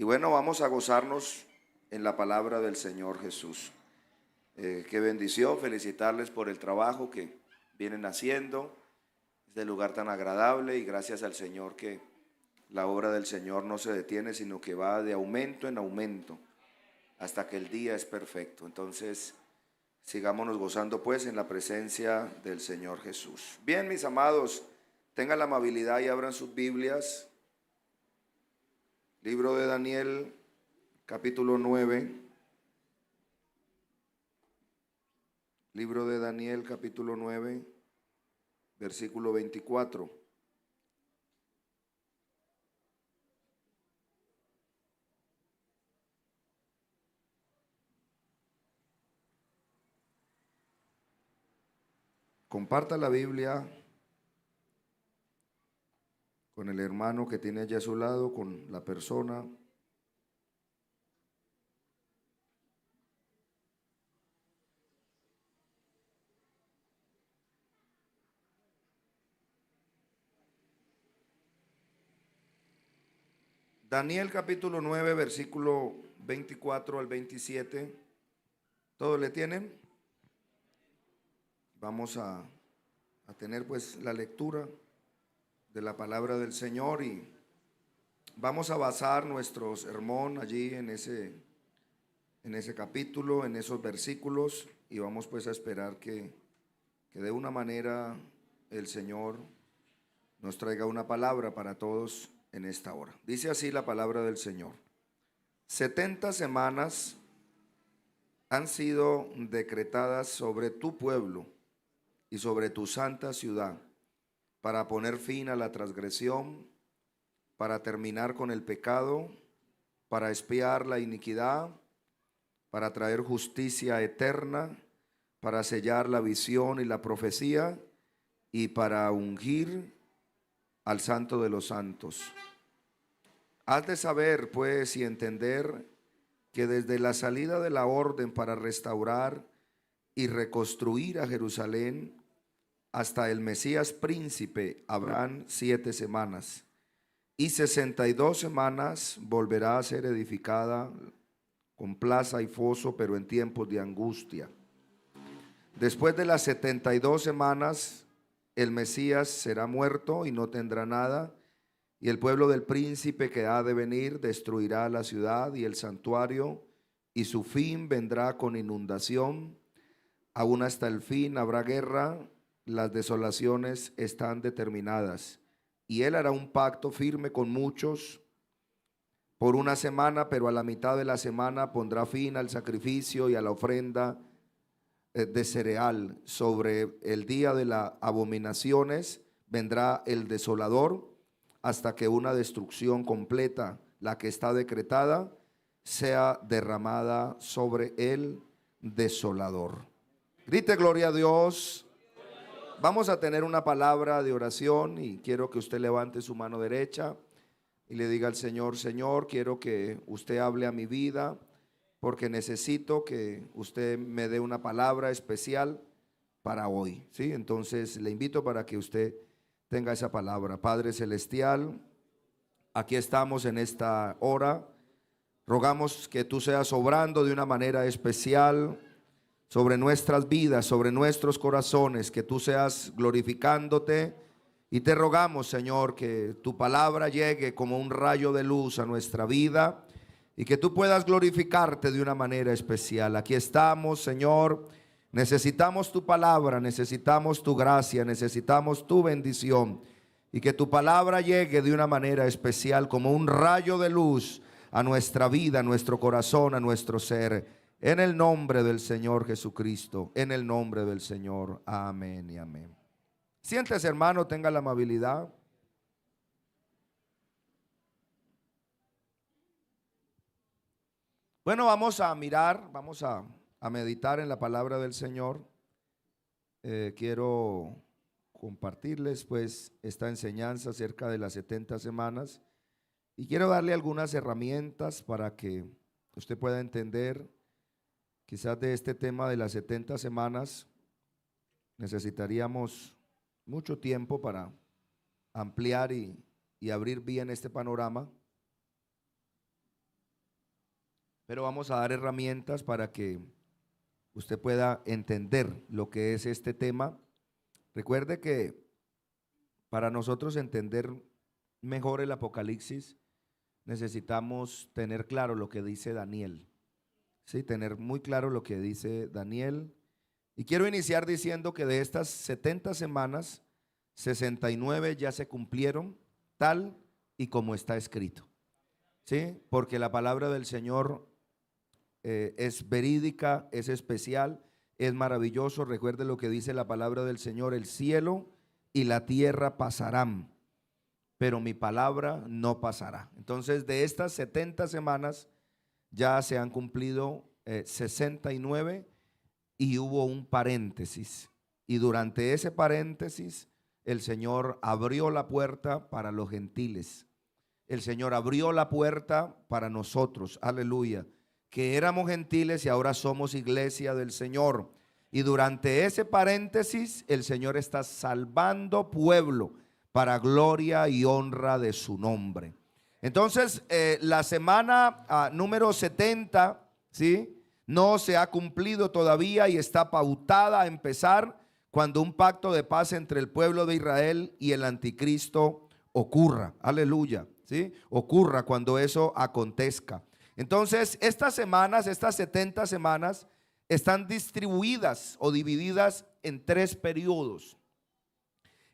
Y bueno, vamos a gozarnos en la palabra del Señor Jesús. Qué bendición, felicitarles por el trabajo que vienen haciendo, este lugar tan agradable, y gracias al Señor que la obra del Señor no se detiene, sino que va de aumento en aumento hasta que el día es perfecto. Entonces, sigámonos gozando pues en la presencia del Señor Jesús. Bien, mis amados, tengan la amabilidad y abran sus Biblias. Libro de Daniel, capítulo 9. Libro de Daniel, capítulo 9, versículo 24. Comparta la Biblia con el hermano que tiene allí a su lado, con la persona. Daniel capítulo 9, versículo 24 al 27. ¿Todos le tienen? Vamos a tener pues la lectura de la palabra del Señor y vamos a basar nuestro sermón allí en ese capítulo, en esos versículos, y vamos pues a esperar que de una manera el Señor nos traiga una palabra para todos en esta hora. Dice así la palabra del Señor: 70 semanas han sido decretadas sobre tu pueblo y sobre tu santa ciudad, para poner fin a la transgresión, para terminar con el pecado, para expiar la iniquidad, para traer justicia eterna, para sellar la visión y la profecía, y para ungir al Santo de los santos. Has de saber, pues, y entender que desde la salida de la orden para restaurar y reconstruir a Jerusalén hasta el Mesías príncipe habrán 7 semanas, y 62 semanas volverá a ser edificada con plaza y foso, pero en tiempos de angustia. Después de las 72 semanas, el Mesías será muerto y no tendrá nada, y el pueblo del príncipe que ha de venir destruirá la ciudad y el santuario, y su fin vendrá con inundación. Aún hasta el fin habrá guerra, las desolaciones están determinadas, y él hará un pacto firme con muchos por una semana, pero a la mitad de la semana pondrá fin al sacrificio y a la ofrenda de cereal. Sobre el día de las abominaciones vendrá el desolador, hasta que una destrucción completa, la que está decretada, sea derramada sobre el desolador. Grite gloria a Dios. Vamos a tener una palabra de oración y quiero que usted levante su mano derecha y le diga al Señor: Señor, quiero que usted hable a mi vida, porque necesito que usted me dé una palabra especial para hoy, ¿sí? Entonces le invito para que usted tenga esa palabra. Padre celestial, aquí estamos en esta hora. Rogamos que tú seas obrando de una manera especial sobre nuestras vidas, sobre nuestros corazones, que tú seas glorificándote, y te rogamos, Señor, que tu palabra llegue como un rayo de luz a nuestra vida y que tú puedas glorificarte de una manera especial. Aquí estamos, Señor, necesitamos tu palabra, necesitamos tu gracia, necesitamos tu bendición, y que tu palabra llegue de una manera especial como un rayo de luz a nuestra vida, a nuestro corazón, a nuestro ser. En el nombre del Señor Jesucristo, en el nombre del Señor. Amén y amén. Siéntese, hermano, tenga la amabilidad. Bueno, vamos a mirar, vamos a meditar en la palabra del Señor. Quiero compartirles pues esta enseñanza acerca de las 70 semanas, y quiero darle algunas herramientas para que usted pueda entender. Quizás de este tema de las 70 semanas necesitaríamos mucho tiempo para ampliar y abrir bien este panorama. pero vamos a dar herramientas para que usted pueda entender lo que es este tema. Recuerde que para nosotros entender mejor el Apocalipsis necesitamos tener claro lo que dice Daniel, ¿sí? Tener muy claro lo que dice Daniel. Y quiero iniciar diciendo que de estas 70 semanas, 69 ya se cumplieron tal y como está escrito, ¿sí? Porque la palabra del Señor es verídica, es especial, es maravilloso. Recuerde lo que dice la palabra del Señor: el cielo y la tierra pasarán, pero mi palabra no pasará. Entonces, de estas 70 semanas ya se han cumplido 69 y hubo un paréntesis. Y durante ese paréntesis el Señor abrió la puerta para los gentiles. El Señor abrió la puerta para nosotros, aleluya, que éramos gentiles y ahora somos iglesia del Señor. Y durante ese paréntesis el Señor está salvando pueblo para gloria y honra de su nombre. Entonces, la semana número 70, ¿sí?, no se ha cumplido todavía y está pautada a empezar cuando un pacto de paz entre el pueblo de Israel y el anticristo ocurra. Aleluya, ¿sí? Ocurra cuando eso acontezca. Entonces, estas semanas, estas 70 semanas, están distribuidas o divididas en 3 periodos.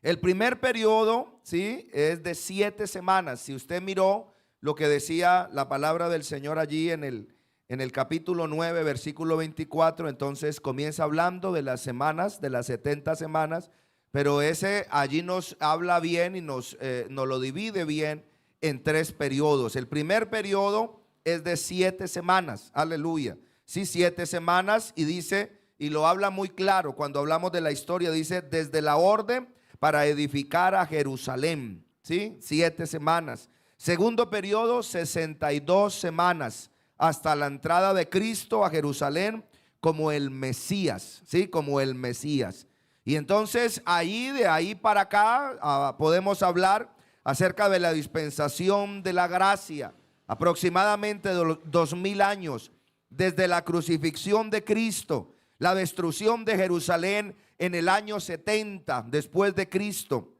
El primer periodo, ¿sí?, es de 7 semanas. Si usted miró lo que decía la palabra del Señor allí en el capítulo 9, versículo 24, entonces comienza hablando de las semanas, de las 70 semanas, pero ese allí nos habla bien y nos lo divide bien en 3 periodos. El primer periodo es de 7 semanas, aleluya, sí, 7 semanas, y dice, y lo habla muy claro cuando hablamos de la historia, dice: desde la orden para edificar a Jerusalén, ¿sí? 7 semanas. Segundo periodo, 62 semanas, hasta la entrada de Cristo a Jerusalén como el Mesías, ¿sí? Como el Mesías. Y entonces ahí, de ahí para acá, podemos hablar acerca de la dispensación de la gracia, aproximadamente 2000 años, desde la crucifixión de Cristo, la destrucción de Jerusalén en el año 70 después de Cristo.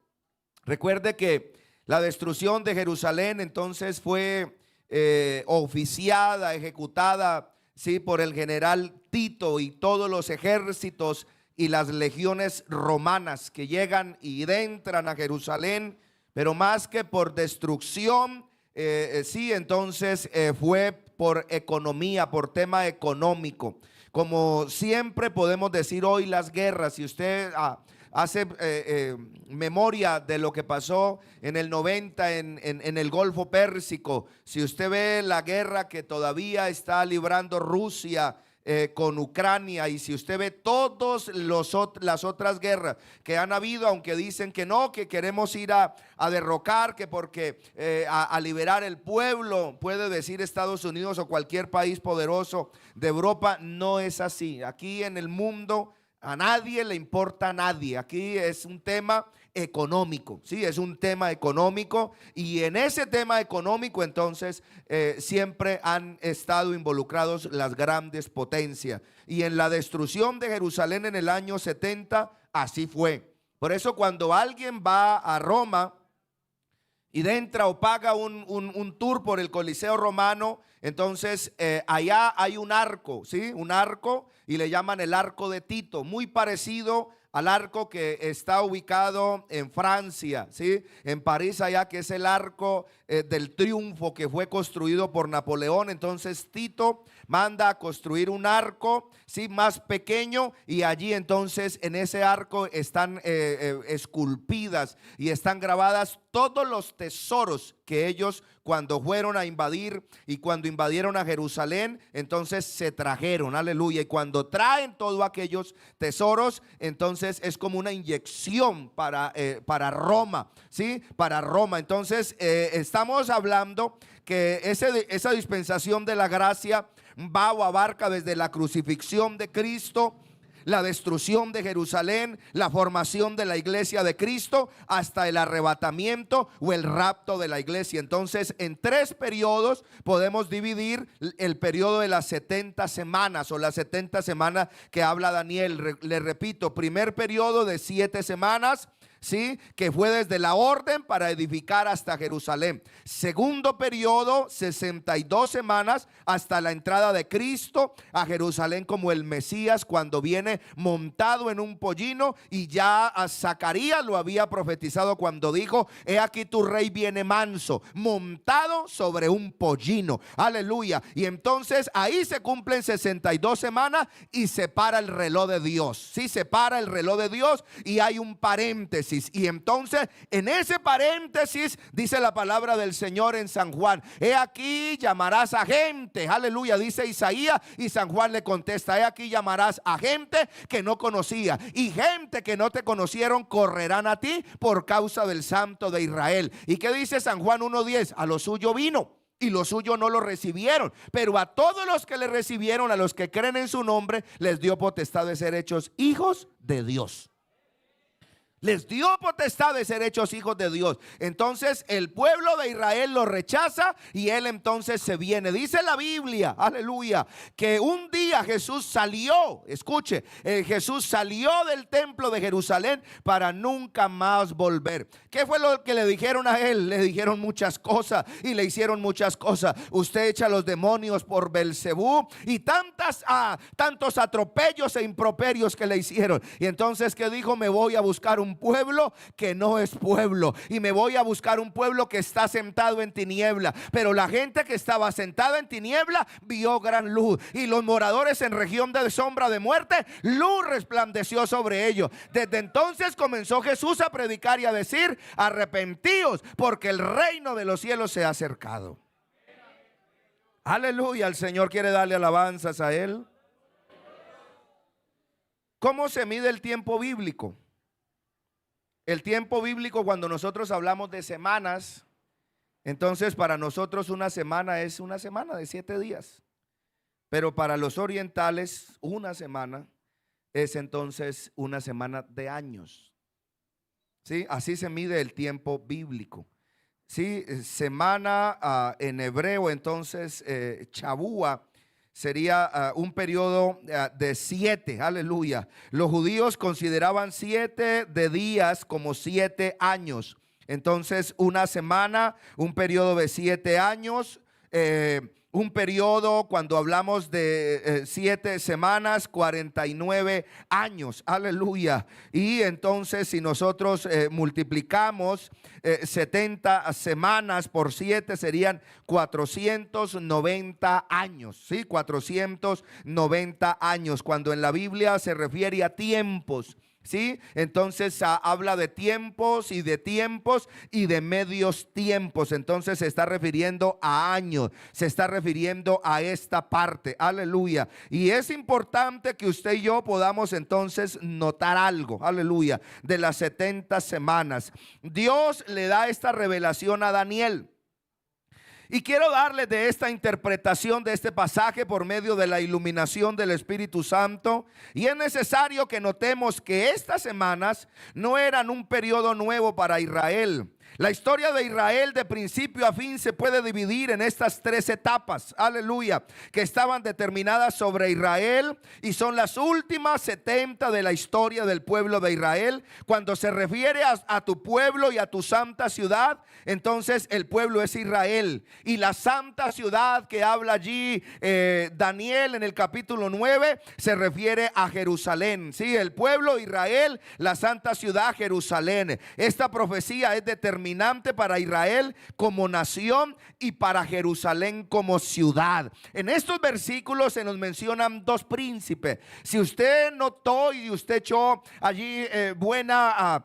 Recuerde que la destrucción de Jerusalén entonces fue oficiada, ejecutada, ¿sí?, por el general Tito y todos los ejércitos y las legiones romanas que llegan y entran a Jerusalén, pero más que por destrucción, sí, entonces fue por economía, por tema económico. Como siempre podemos decir hoy, las guerras, si usted hace memoria de lo que pasó en el 90 en el Golfo Pérsico, si usted ve la guerra que todavía está librando Rusia con Ucrania, y si usted ve todas las otras guerras que han habido, aunque dicen que no, que queremos ir a derrocar, que porque a liberar el pueblo, puede decir Estados Unidos o cualquier país poderoso de Europa, no es así. Aquí en el mundo a nadie le importa a nadie. Aquí es un tema económico, sí, es un tema económico, y en ese tema económico entonces siempre han estado involucrados las grandes potencias, y en la destrucción de Jerusalén en el año 70 así fue. Por eso cuando alguien va a Roma y entra o paga un tour por el Coliseo Romano, entonces allá hay un arco, ¿sí? Un arco, y le llaman el Arco de Tito, muy parecido al arco que está ubicado en Francia, ¿sí?, en París allá, que es el Arco del Triunfo, que fue construido por Napoleón. Entonces Tito manda a construir un arco, ¿sí?, más pequeño, y allí entonces en ese arco están esculpidas y están grabadas todos los tesoros que ellos, cuando fueron a invadir y cuando invadieron a Jerusalén, entonces se trajeron, aleluya. Y cuando traen todos aquellos tesoros, entonces es como una inyección para Roma, ¿sí? Para Roma. Entonces estamos hablando que esa dispensación de la gracia va o abarca desde la crucifixión de Cristo, la destrucción de Jerusalén, la formación de la iglesia de Cristo, hasta el arrebatamiento o el rapto de la iglesia. Entonces, en 3 periodos podemos dividir el periodo de las 70 semanas o las 70 semanas que habla Daniel. Le repito, primer periodo de 7 semanas, ¿sí?, que fue desde la orden para edificar hasta Jerusalén. Segundo periodo, 62 semanas hasta la entrada de Cristo a Jerusalén como el Mesías, cuando viene montado en un pollino. Y ya a Zacarías lo había profetizado cuando dijo: he aquí tu rey viene manso, montado sobre un pollino. Aleluya. Y entonces ahí se cumplen 62 semanas y se para el reloj de Dios. Sí, se para el reloj de Dios y hay un paréntesis. Y entonces en ese paréntesis dice la palabra del Señor en San Juan: he aquí llamarás a gente, aleluya, dice Isaías, y San Juan le contesta: he aquí llamarás a gente que no conocía, y gente que no te conocieron correrán a ti por causa del Santo de Israel. ¿Y qué dice San Juan 1:10? A lo suyo vino y los suyos no lo recibieron, pero a todos los que le recibieron, a los que creen en su nombre, les dio potestad de ser hechos hijos de Dios. Les dio potestad de ser hechos hijos de Dios. Entonces el pueblo de Israel lo rechaza y él entonces se viene. Dice la Biblia, aleluya, que un día Jesús salió, escuche, Jesús salió del templo de Jerusalén para nunca más volver. ¿Qué fue lo que le dijeron a él? Le dijeron muchas cosas y le hicieron muchas cosas. Usted echa a los demonios por Belcebú, y tantos atropellos e improperios que le hicieron. Y entonces, ¿qué dijo? Me voy a buscar un pueblo que no es pueblo, y me voy a buscar un pueblo que está sentado en tiniebla. Pero la gente que estaba sentada en tiniebla vio gran luz, y los moradores en región de sombra de muerte, luz resplandeció sobre ellos. Desde entonces comenzó Jesús a predicar y a decir: arrepentíos, porque el reino de los cielos se ha acercado. Aleluya, el Señor quiere darle alabanzas a Él. ¿Cómo se mide el tiempo bíblico? El tiempo bíblico, cuando nosotros hablamos de semanas, entonces para nosotros una semana es una semana de 7 días. Pero para los orientales una semana es entonces una semana de años. ¿Sí? Así se mide el tiempo bíblico. ¿Sí? Semana en hebreo, entonces chabúa, sería un periodo de 7, aleluya. Los judíos consideraban 7 de días como 7 años. Entonces una semana, un periodo de 7 años, un periodo, cuando hablamos de 7 semanas, 49 años, aleluya. Y entonces si nosotros multiplicamos 70 semanas por 7, serían 490 años, ¿sí? 490 años, cuando en la Biblia se refiere a tiempos, ¿sí? Entonces habla de tiempos y de medios tiempos. Entonces se está refiriendo a años, se está refiriendo a esta parte, aleluya. Y es importante que usted y yo podamos entonces notar algo, aleluya, de las 70 semanas. Dios le da esta revelación a Daniel. Y quiero darles de esta interpretación de este pasaje por medio de la iluminación del Espíritu Santo. Y es necesario que notemos que estas semanas no eran un periodo nuevo para Israel. La historia de Israel de principio a fin se puede dividir en estas 3 etapas, aleluya, que estaban determinadas sobre Israel, y son las últimas 70 de la historia del pueblo de Israel. Cuando se refiere a tu pueblo y a tu santa ciudad, entonces el pueblo es Israel, y la santa ciudad que habla allí Daniel en el capítulo 9 se refiere a Jerusalén. Sí, el pueblo Israel, la santa ciudad Jerusalén. Esta profecía es determinante para Israel como nación y para Jerusalén como ciudad. En estos versículos se nos mencionan 2 príncipes. Si usted notó y usted echó allí buena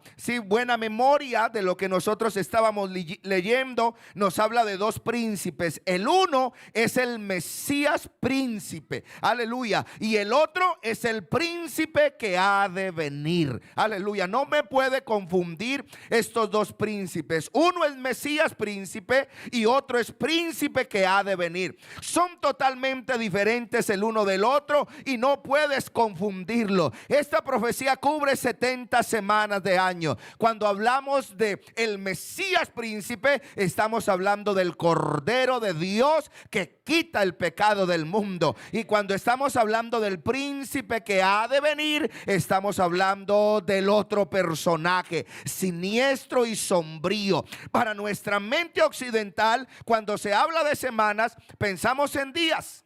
memoria de lo que nosotros estábamos leyendo, nos habla de 2 príncipes. El uno es el Mesías príncipe, aleluya, y el otro es el príncipe que ha de venir, aleluya. No me puede confundir estos 2 príncipes. príncipes. Uno es Mesías príncipe y otro es príncipe que ha de venir. Son totalmente diferentes el uno del otro y no puedes confundirlo. Esta profecía cubre 70 semanas de año. Cuando hablamos de el Mesías príncipe, estamos hablando del Cordero de Dios que quita el pecado del mundo. Y cuando estamos hablando del príncipe que ha de venir, estamos hablando del otro personaje, siniestro y sombrío. Para nuestra mente occidental, cuando se habla de semanas, pensamos en días.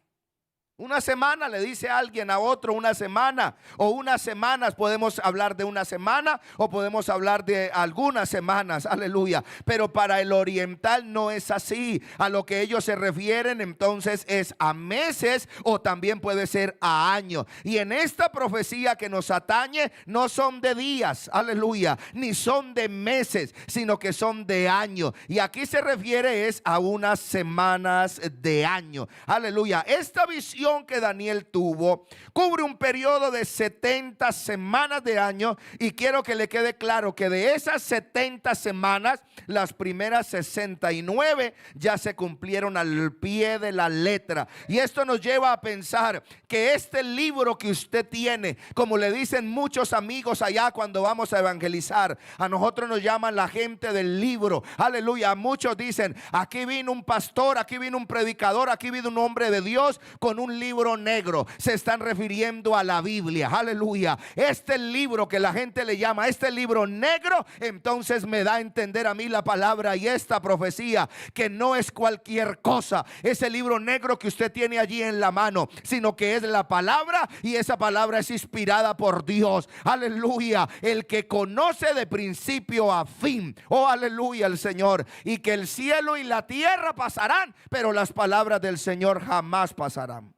Una semana, le dice alguien a otro, una semana o unas semanas. Podemos hablar de una semana o podemos hablar de algunas semanas, aleluya. Pero para el oriental no es así. A lo que ellos se refieren entonces es a meses o también puede ser a años. Y en esta profecía que nos atañe no son de días, aleluya, ni son de meses, sino que son de años. Y aquí se refiere es a unas semanas de año, aleluya. Esta visión que Daniel tuvo cubre un periodo de 70 semanas de año, y quiero que le quede claro que de esas 70 semanas, las primeras 69 ya se cumplieron al pie de la letra. Y esto nos lleva a pensar que este libro que usted tiene, como le dicen muchos amigos allá cuando vamos a evangelizar, a nosotros nos llaman la gente del libro, aleluya. Muchos dicen, aquí vino un pastor, aquí vino un predicador, aquí vino un hombre de Dios con un libro negro. Se están refiriendo a la Biblia, aleluya. Este libro que la gente le llama este libro negro, entonces me da a entender a mí la palabra y esta profecía que no es cualquier cosa. Ese libro negro que usted tiene allí en la mano, sino que es la palabra, y esa palabra es inspirada por Dios, aleluya. El que conoce de principio a fin, oh aleluya, el Señor. Y que el cielo y la tierra pasarán, pero las palabras del Señor jamás pasarán.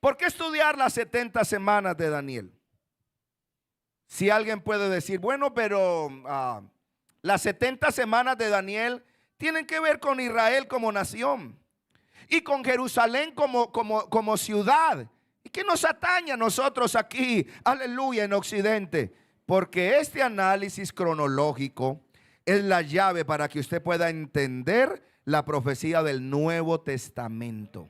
¿Por qué estudiar las 70 semanas de Daniel? Si alguien puede decir, bueno, pero las 70 semanas de Daniel tienen que ver con Israel como nación y con Jerusalén como ciudad. ¿Y qué nos atañe a nosotros aquí, aleluya, en Occidente? Porque este análisis cronológico es la llave para que usted pueda entender la profecía del Nuevo Testamento.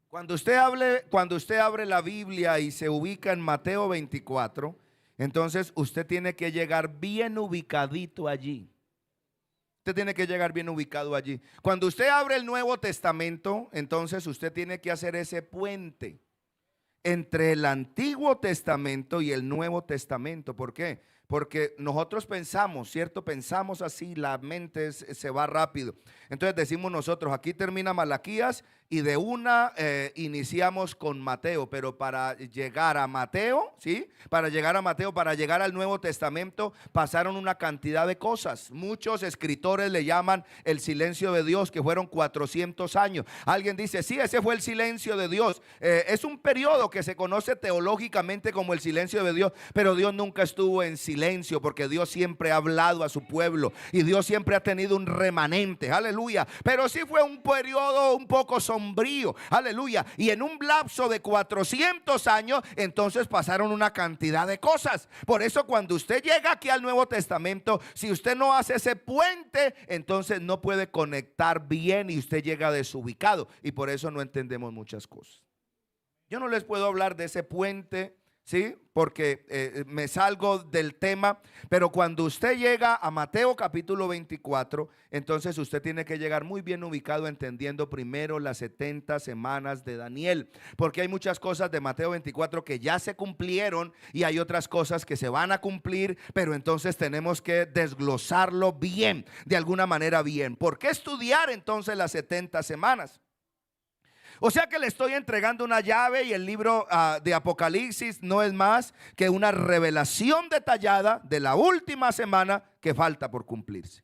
Cuando usted abre la Biblia y se ubica en Mateo 24, entonces usted tiene que llegar bien ubicadito allí. Usted tiene que llegar bien ubicado allí. Cuando usted abre el Nuevo Testamento, entonces usted tiene que hacer ese puente entre el Antiguo Testamento y el Nuevo Testamento. ¿Por qué? Porque nosotros pensamos, ¿cierto? Pensamos así, la mente se va rápido. Entonces decimos nosotros, aquí termina Malaquías y de una iniciamos con Mateo. Pero para llegar a Mateo, ¿sí? Para llegar al Nuevo Testamento pasaron una cantidad de cosas. Muchos escritores le llaman el silencio de Dios, que fueron 400 años. Alguien dice, sí, ese fue el silencio de Dios. Es un periodo que se conoce teológicamente como el silencio de Dios, pero Dios nunca estuvo en silencio, porque Dios siempre ha hablado a su pueblo y Dios siempre ha tenido un remanente, aleluya. Pero sí fue un periodo un poco sombrío, aleluya. Y en un lapso de 400 años, entonces pasaron una cantidad de cosas. Por eso cuando usted llega aquí al Nuevo Testamento, si usted no hace ese puente, entonces no puede conectar bien y usted llega desubicado. Y por eso no entendemos muchas cosas. Yo no les puedo hablar de ese puente, ¿sí? Porque me salgo del tema. Pero cuando usted llega a Mateo capítulo 24, entonces usted tiene que llegar muy bien ubicado, entendiendo primero las 70 semanas de Daniel, porque hay muchas cosas de Mateo 24 que ya se cumplieron y hay otras cosas que se van a cumplir, pero entonces tenemos que desglosarlo bien, de alguna manera bien. ¿Por qué estudiar entonces las 70 semanas? O sea que le estoy entregando una llave, y el libro de Apocalipsis no es más que una revelación detallada de la última semana que falta por cumplirse.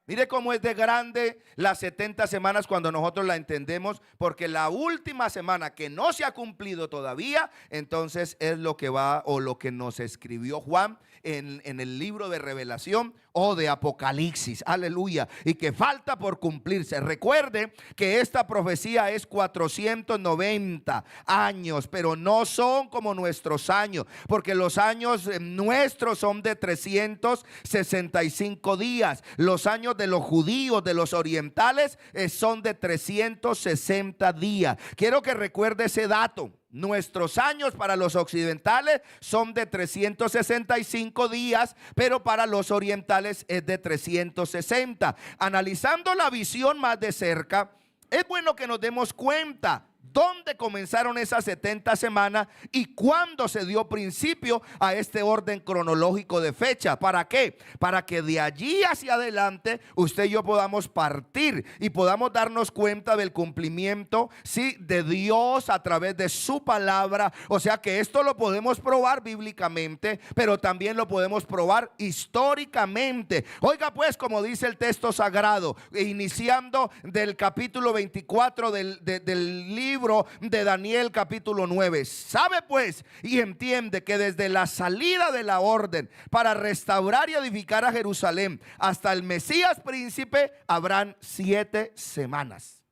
Mire cómo es de grande las 70 semanas cuando nosotros la entendemos, porque la última semana que no se ha cumplido todavía, entonces es lo que va o lo que nos escribió Juan en el libro de Revelación o de Apocalipsis, aleluya, y que falta por cumplirse. Recuerde que esta profecía es 490 años, pero no son como nuestros años, porque los años nuestros son de 365 días, los años de los judíos, de los orientales, son de 360 días. Quiero que recuerde ese dato. Nuestros años para los occidentales son de 365 días, pero para los orientales es de 360. Analizando la visión más de cerca, es bueno que nos demos cuenta dónde comenzaron esas 70 semanas y cuándo se dio principio a este orden cronológico de fecha. ¿Para qué? Para que de allí hacia adelante usted y yo podamos partir y podamos darnos cuenta del cumplimiento, sí, de Dios a través de su palabra. O sea que esto lo podemos probar bíblicamente, pero también lo podemos probar históricamente. Oiga pues, como dice el texto sagrado, iniciando del capítulo 24 del libro de Daniel capítulo 9. Sabe pues y entiende que desde la salida de la orden para restaurar y edificar a Jerusalén hasta el Mesías príncipe habrán 7 semanas.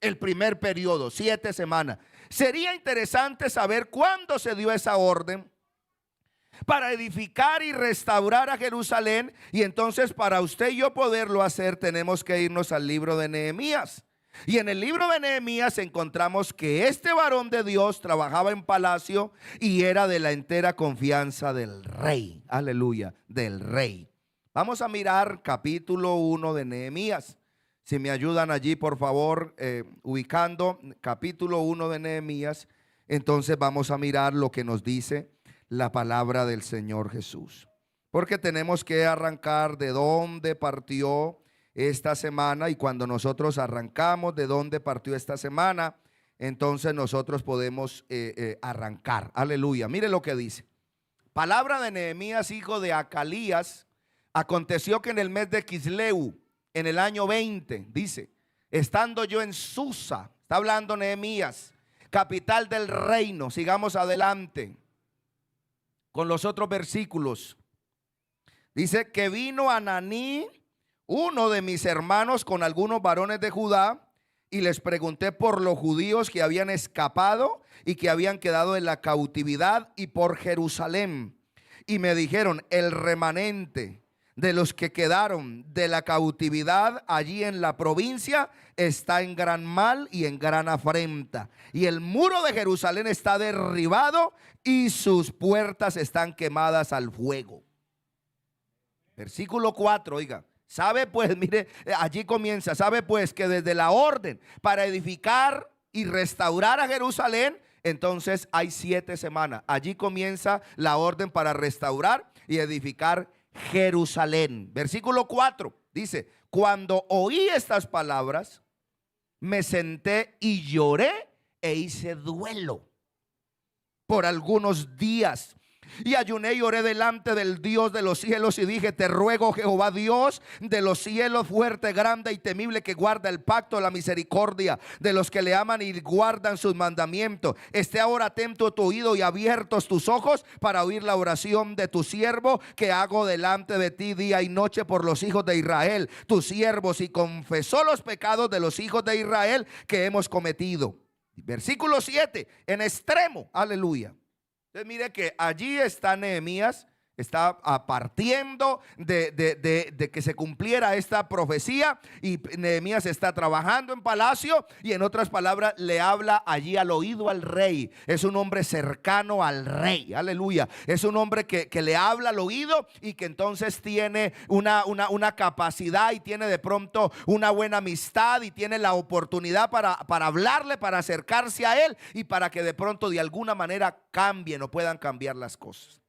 El primer periodo, 7 semanas. Sería interesante saber cuándo se dio esa orden para edificar y restaurar a Jerusalén, y entonces para usted y yo poderlo hacer tenemos que irnos al libro de Nehemías. Y en el libro de Nehemías encontramos que este varón de Dios trabajaba en palacio y era de la entera confianza del rey. Aleluya, del rey. Vamos a mirar capítulo 1 de Nehemías. Si me ayudan allí, por favor, ubicando capítulo 1 de Nehemías, entonces vamos a mirar lo que nos dice la palabra del Señor Jesús. Porque tenemos que arrancar de dónde partió esta semana, y cuando nosotros arrancamos de dónde partió esta semana, entonces nosotros podemos arrancar. Aleluya. Mire lo que dice. Palabra de Nehemías, hijo de Acalías. Aconteció que en el mes de Quisleu, en el año 20, dice, estando yo en Susa, está hablando Nehemías, capital del reino. Sigamos adelante con los otros versículos. Dice que vino Ananí, uno de mis hermanos, con algunos varones de Judá, y les pregunté por los judíos que habían escapado y que habían quedado en la cautividad, y por Jerusalén. Y me dijeron: el remanente de los que quedaron de la cautividad allí en la provincia está en gran mal y en gran afrenta, y el muro de Jerusalén está derribado y sus puertas están quemadas al fuego. Versículo 4, oiga. Sabe pues, mire, allí comienza. Sabe pues que desde la orden para edificar y restaurar a Jerusalén, entonces hay 7 semanas. Allí comienza la orden para restaurar y edificar Jerusalén. Versículo 4 dice: cuando oí estas palabras, me senté y lloré e hice duelo por algunos días. Y ayuné y oré delante del Dios de los cielos y dije: te ruego, Jehová Dios de los cielos, fuerte, grande y temible, que guarda el pacto, la misericordia de los que le aman y guardan sus mandamientos, esté ahora atento tu oído y abiertos tus ojos para oír la oración de tu siervo que hago delante de ti día y noche por los hijos de Israel, tus siervos, y confesó los pecados de los hijos de Israel que hemos cometido. Versículo 7, en extremo, aleluya. Entonces mire que allí está Nehemías, está partiendo de que se cumpliera esta profecía, y Nehemías está trabajando en palacio, y en otras palabras le habla allí al oído al rey. Es un hombre cercano al rey, aleluya. Es un hombre que le habla al oído y que entonces tiene una capacidad y tiene de pronto una buena amistad y tiene la oportunidad para hablarle, para acercarse a él y para que de pronto de alguna manera cambien o puedan cambiar las cosas.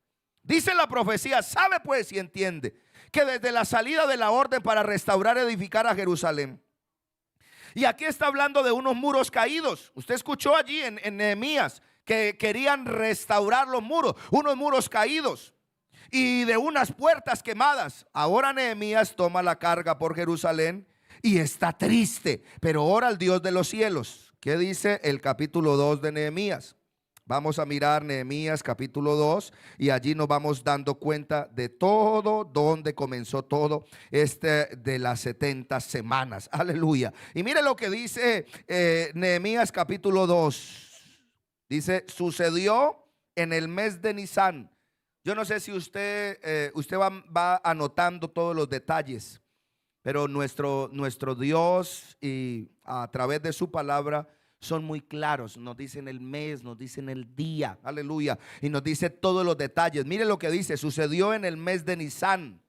Dice la profecía, sabe pues y entiende que desde la salida de la orden para restaurar y edificar a Jerusalén, y aquí está hablando de unos muros caídos. Usted escuchó allí en Nehemías que querían restaurar los muros, unos muros caídos. y de unas puertas quemadas. Ahora Nehemías toma la carga por Jerusalén y está triste, pero ora al Dios de los cielos. ¿Qué dice el capítulo 2 de Nehemías? Vamos a mirar Nehemías capítulo 2 y allí nos vamos dando cuenta de todo, donde comenzó todo de las 70 semanas. Aleluya. Y mire lo que dice Nehemías capítulo 2. Dice, sucedió en el mes de Nisán. Yo no sé si usted va anotando todos los detalles, pero nuestro Dios y a través de su palabra son muy claros. Nos dicen el mes, nos dicen el día, aleluya, y nos dice todos los detalles. Mire lo que dice, sucedió en el mes de Nisán,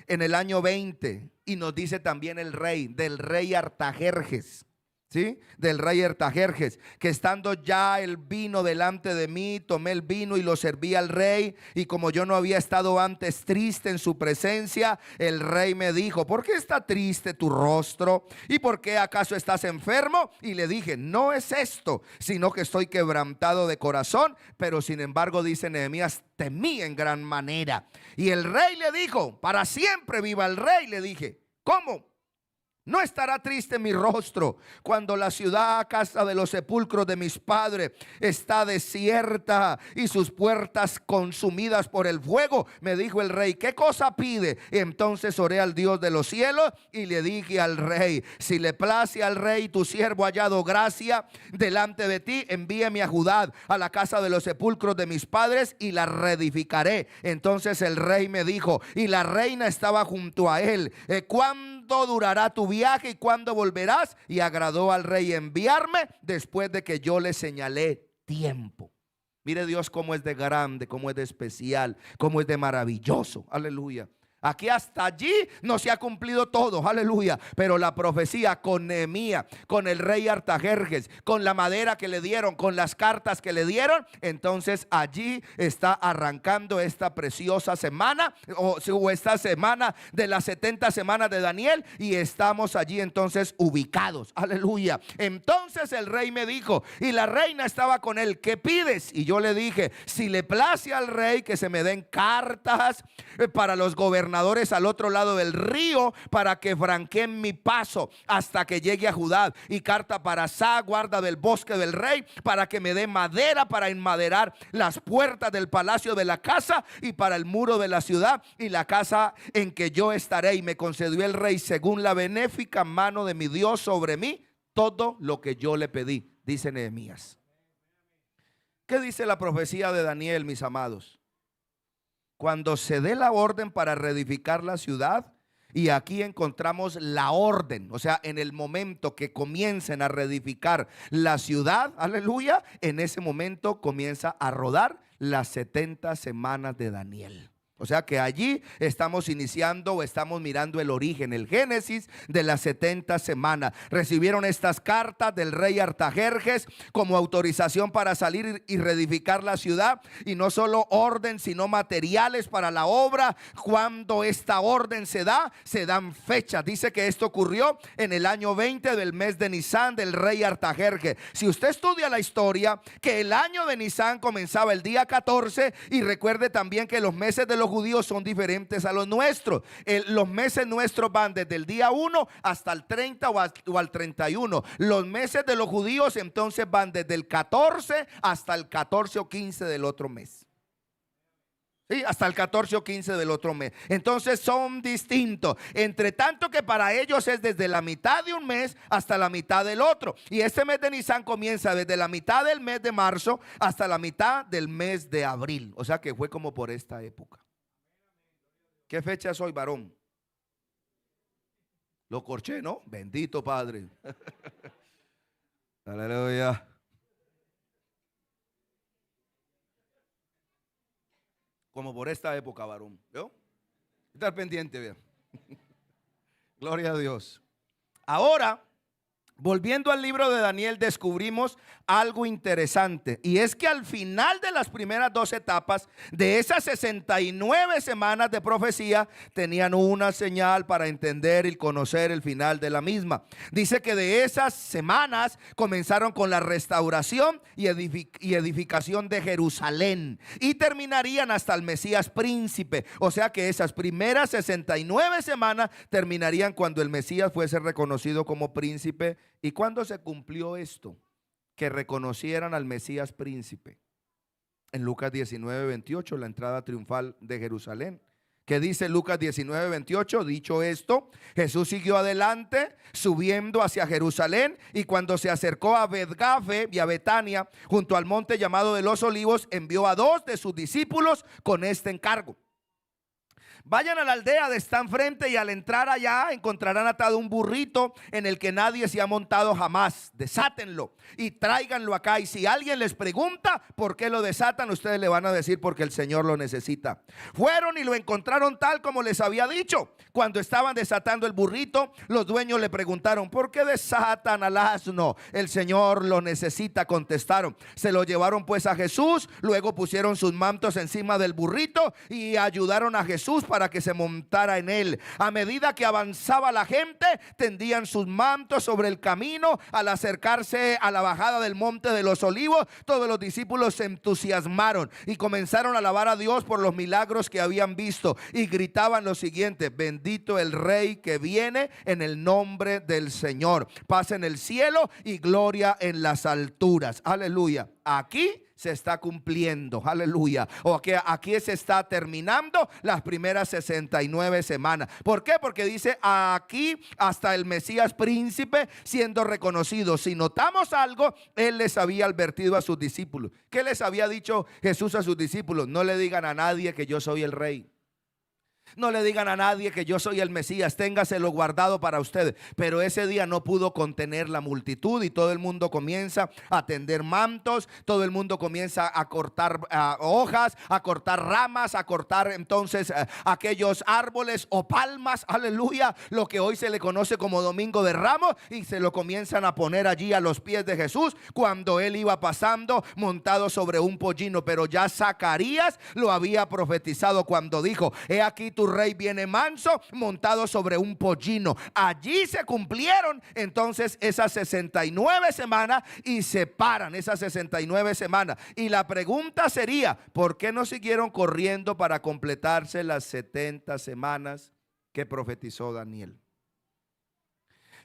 en el año 20, y nos dice también el rey, del rey Artajerjes. ¿Sí? Del rey Artajerjes, que estando ya el vino delante de mí, tomé el vino y lo serví al rey, y como yo no había estado antes triste en su presencia, el rey me dijo, ¿por qué está triste tu rostro? ¿Y por qué acaso estás enfermo? Y le dije, no es esto, sino que estoy quebrantado de corazón. Pero sin embargo, dice Nehemías, temí en gran manera. Y el rey le dijo, para siempre viva el rey. Le dije, ¿cómo? No estará triste mi rostro cuando la ciudad, casa de los sepulcros de mis padres, está desierta y sus puertas consumidas por el fuego. Me dijo el rey, ¿qué cosa pide? Entonces oré al Dios de los cielos y le dije al rey, si le place al rey, tu siervo ha hallado gracia delante de ti, envíame a Judá, a la casa de los sepulcros de mis padres, y la reedificaré. Entonces el rey me dijo, y la reina estaba junto a él, ¿cuándo durará tu viaje y cuándo volverás? Y agradó al rey enviarme después de que yo le señalé tiempo. Mire Dios cómo es de grande, cómo es de especial, cómo es de maravilloso. Aleluya. Aquí hasta allí no se ha cumplido todo, aleluya. Pero la profecía con Nehemías, con el rey Artajerjes, con la madera que le dieron, con las cartas que le dieron, entonces allí está arrancando esta preciosa semana, o esta semana de las 70 semanas de Daniel, y estamos allí entonces ubicados, aleluya. Entonces el rey me dijo, y la reina estaba con él, ¿qué pides? Y yo le dije, si le place al rey que se me den cartas para los gobernadores al otro lado del río, para que franqueen mi paso hasta que llegue a Judá, y carta para Asá, guarda del bosque del rey, para que me dé madera para enmaderar las puertas del palacio de la casa y para el muro de la ciudad y la casa en que yo estaré. Y me concedió el rey, según la benéfica mano de mi Dios sobre mí, todo lo que yo le pedí, dice Nehemías. ¿Qué dice la profecía de Daniel, mis amados? Cuando se dé la orden para reedificar la ciudad, y aquí encontramos la orden, o sea, en el momento que comiencen a reedificar la ciudad, aleluya, en ese momento comienza a rodar las 70 semanas de Daniel. O sea que allí estamos iniciando o estamos mirando el origen, el génesis de las 70 semanas. Recibieron estas cartas del rey Artajerjes como autorización para salir y reedificar la ciudad, y no solo orden, sino materiales para la obra. Cuando esta orden se da, se dan fechas. Dice que esto ocurrió en el año 20 del mes de Nisán del rey Artajerjes. Si usted estudia la historia, que el año de Nisán comenzaba el día 14, y recuerde también que los meses de los judíos son diferentes a los nuestros. Los meses nuestros van desde el día 1 hasta el 30 o al 31. Los meses de los judíos entonces van desde el 14 hasta el 14 o 15 del otro mes. Sí, hasta el 14 o 15 del otro mes. Entonces son distintos. Entre tanto que para ellos es desde la mitad de un mes hasta la mitad del otro. Y este mes de Nisán comienza desde la mitad del mes de marzo hasta la mitad del mes de abril. O sea que fue como por esta época. ¿Qué fecha es hoy, varón? Lo corché, ¿no? Bendito Padre. Aleluya. Como por esta época, varón. ¿Veo? Estar pendiente, vea. Gloria a Dios. Ahora, volviendo al libro de Daniel, descubrimos algo interesante, y es que al final de las primeras dos etapas de esas 69 semanas de profecía tenían una señal para entender y conocer el final de la misma. Dice que de esas semanas comenzaron con la restauración y edificación de Jerusalén, y terminarían hasta el Mesías príncipe. O sea que esas primeras 69 semanas terminarían cuando el Mesías fuese reconocido como príncipe. ¿Y cuándo se cumplió esto? Que reconocieran al Mesías príncipe. En Lucas 19:28, la entrada triunfal de Jerusalén. ¿Qué dice Lucas 19:28? Dicho esto, Jesús siguió adelante, subiendo hacia Jerusalén, y cuando se acercó a Betgafé y a Betania, junto al monte llamado de los Olivos, envió a 2 de sus discípulos con este encargo: vayan a la aldea de está enfrente, y al entrar allá encontrarán atado un burrito en el que nadie se ha montado jamás. Desátenlo y tráiganlo acá, y si alguien les pregunta por qué lo desatan, ustedes le van a decir: porque el Señor lo necesita. Fueron y lo encontraron tal como les había dicho. Cuando estaban desatando el burrito, los dueños le preguntaron: ¿por qué desatan al asno? El Señor lo necesita, contestaron. Se lo llevaron pues a Jesús, luego pusieron sus mantos encima del burrito y ayudaron a Jesús para que se montara en él. A medida que avanzaba la gente, tendían sus mantos sobre el camino. Al acercarse a la bajada del monte de los Olivos, todos los discípulos se entusiasmaron y comenzaron a alabar a Dios por los milagros que habían visto, y gritaban lo siguiente: bendito el Rey que viene en el nombre del Señor, paz en el cielo y gloria en las alturas. Aleluya. Aquí se está cumpliendo, aleluya, o que aquí se está terminando las primeras 69 semanas. ¿Por qué? Porque dice aquí hasta el Mesías príncipe siendo reconocido. Si notamos algo, él les había advertido a sus discípulos. ¿Qué les había dicho Jesús a sus discípulos? No le digan a nadie que yo soy el Rey. No le digan a nadie que yo soy el Mesías, téngaselo guardado para ustedes. Pero ese día no pudo contener la multitud, y todo el mundo comienza a tender mantos, todo el mundo comienza a cortar hojas, a cortar ramas, a cortar entonces aquellos árboles o palmas, aleluya, lo que hoy se le conoce como Domingo de Ramos, y se lo comienzan a poner allí a los pies de Jesús cuando él iba pasando montado sobre un pollino. Pero ya Zacarías lo había profetizado cuando dijo: he aquí tu rey viene manso, montado sobre un pollino. Allí se cumplieron entonces esas 69 semanas y se paran esas 69 semanas. Y la pregunta sería: ¿por qué no siguieron corriendo para completarse las 70 semanas que profetizó Daniel?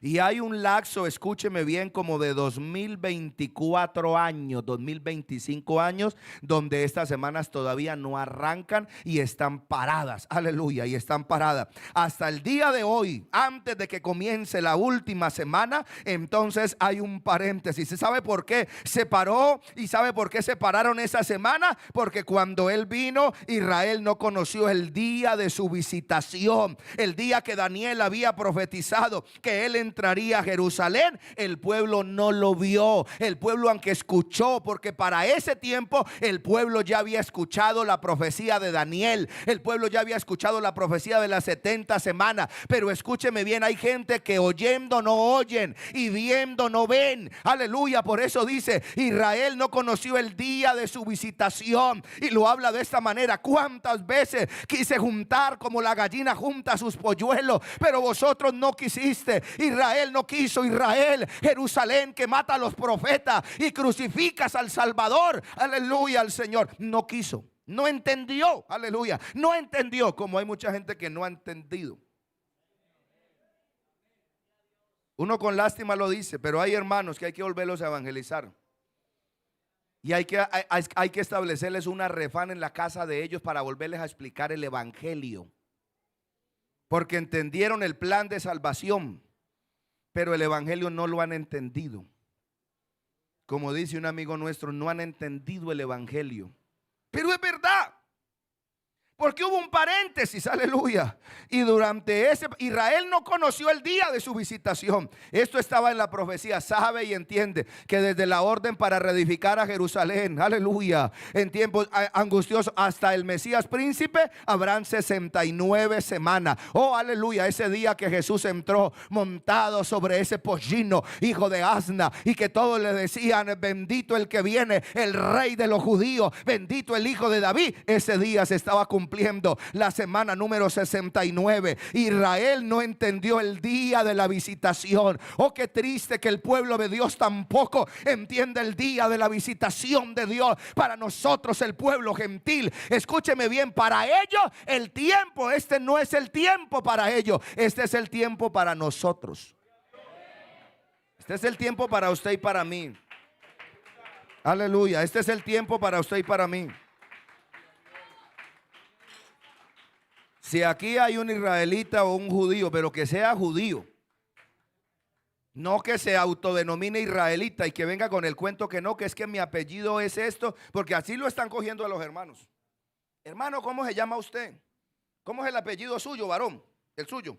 Y hay un lapso, escúcheme bien, como de 2024 años, 2025 años, donde estas semanas todavía no arrancan y están paradas. Aleluya, y están paradas. Hasta el día de hoy, antes de que comience la última semana, entonces hay un paréntesis. ¿Se sabe por qué se paró? ¿Y sabe por qué se pararon esa semana? Porque cuando él vino, Israel no conoció el día de su visitación. El día que Daniel había profetizado que él entraría a Jerusalén, el pueblo no lo vio. El pueblo, aunque escuchó, porque para ese tiempo el pueblo ya había escuchado la profecía de Daniel, el pueblo ya había escuchado la profecía de las 70 semanas. Pero escúcheme bien, hay gente que oyendo no oyen y viendo no ven. Aleluya. Por eso dice: Israel no conoció el día de su visitación. Y lo habla de esta manera: cuántas veces quise juntar como la gallina junta sus polluelos, pero vosotros no quisiste. Israel no quiso. Israel, Jerusalén, que mata a los profetas y crucificas al Salvador, aleluya, al Señor, no quiso, no entendió, aleluya, no entendió, como hay mucha gente que no ha entendido. Uno con lástima lo dice, pero hay hermanos que hay que volverlos a evangelizar. Y hay que establecerles una refán en la casa de ellos para volverles a explicar el evangelio. Porque entendieron el plan de salvación, pero el evangelio no lo han entendido. Como dice un amigo nuestro, no han entendido el evangelio. Pero es verdad. Porque hubo un paréntesis, aleluya. Y durante ese, Israel no conoció el día de su visitación. Esto estaba en la profecía. Sabe y entiende que desde la orden para reedificar a Jerusalén, aleluya, en tiempos angustiosos hasta el Mesías príncipe, habrán 69 semanas. Oh, aleluya, ese día que Jesús entró montado sobre ese pollino, hijo de asna, y que todos le decían: bendito el que viene, el rey de los judíos, bendito el hijo de David. Ese día se estaba cumpliendo la semana número 69. Israel no entendió el día de la visitación. Oh, qué triste que el pueblo de Dios tampoco entiende el día de la visitación de Dios. Para nosotros, el pueblo gentil, escúcheme bien, para ellos el tiempo, este no es el tiempo para ellos, este es el tiempo para nosotros. Este es el tiempo para usted y para mí. Aleluya, este es el tiempo para usted y para mí. Si aquí hay un israelita o un judío, pero que sea judío, no que se autodenomine israelita y que venga con el cuento que no, que es que mi apellido es esto, porque así lo están cogiendo a los hermanos. Hermano, ¿cómo se llama usted? ¿Cómo es el apellido suyo, varón? El suyo.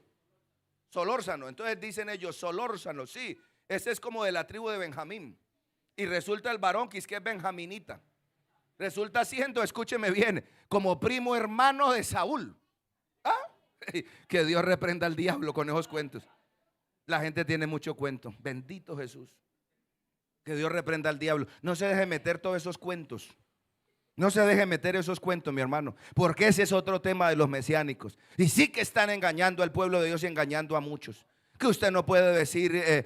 Solórzano. Entonces dicen ellos, Solórzano, sí, ese es como de la tribu de Benjamín. Y resulta el varón que es benjaminita. Resulta siendo, escúcheme bien, como primo hermano de Saúl. Que Dios reprenda al diablo con esos cuentos. La gente tiene mucho cuento. Bendito Jesús. Que Dios reprenda al diablo. No se deje meter todos esos cuentos. No se deje meter esos cuentos, mi hermano, porque ese es otro tema de los mesiánicos. Y sí que están engañando al pueblo de Dios y engañando a muchos. Que usted no puede decir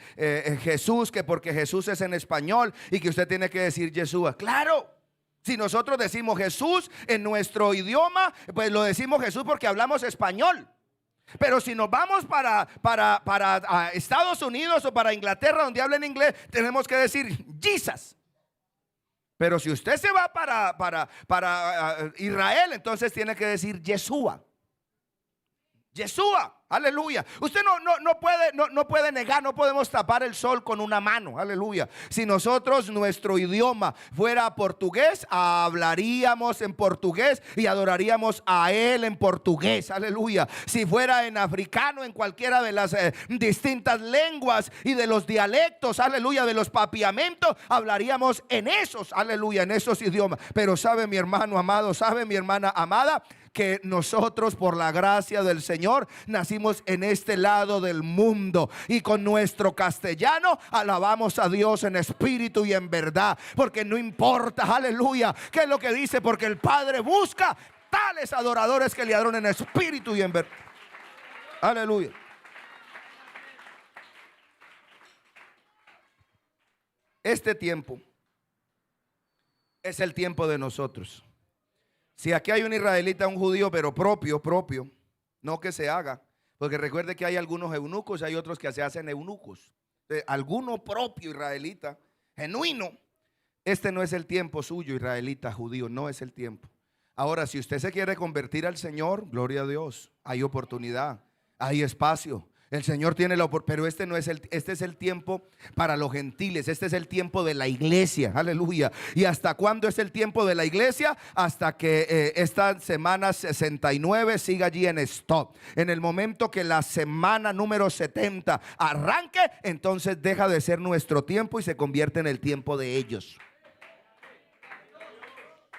Jesús, que porque Jesús es en español y que usted tiene que decir Yeshua. Claro. Si nosotros decimos Jesús en nuestro idioma, pues lo decimos Jesús porque hablamos español. Pero si nos vamos para Estados Unidos o para Inglaterra, donde hablan inglés, tenemos que decir Jesus. Pero si usted se va para Israel, entonces tiene que decir Yeshua. Yeshua, aleluya. Usted no puede negar, no podemos tapar el sol con una mano, aleluya. Si nosotros, nuestro idioma fuera portugués, hablaríamos en portugués y adoraríamos a Él en portugués, aleluya. Si fuera en africano, en cualquiera de las distintas lenguas y de los dialectos, aleluya, de los papiamentos, hablaríamos en esos, aleluya, en esos idiomas. Pero sabe mi hermano amado, sabe mi hermana amada, que nosotros por la gracia del Señor nacimos en este lado del mundo y con nuestro castellano alabamos a Dios en espíritu y en verdad, porque no importa, aleluya, qué es lo que dice, porque el Padre busca tales adoradores que le adoren en espíritu y en verdad. Aleluya. Este tiempo es el tiempo de nosotros. Si aquí hay un israelita, un judío, pero propio, no que se haga, porque recuerde que hay algunos eunucos y hay otros que se hacen eunucos. Alguno propio israelita, genuino, este no es el tiempo suyo, israelita, judío, no es el tiempo. Ahora, si usted se quiere convertir al Señor, gloria a Dios, hay oportunidad, hay espacio. El Señor tiene la oportunidad, pero este es el tiempo para los gentiles. Este es el tiempo de la iglesia, aleluya. ¿Y hasta cuándo es el tiempo de la iglesia? Hasta que esta semana 69 siga allí en stop. En el momento que la semana número 70 arranque, entonces deja de ser nuestro tiempo y se convierte en el tiempo de ellos.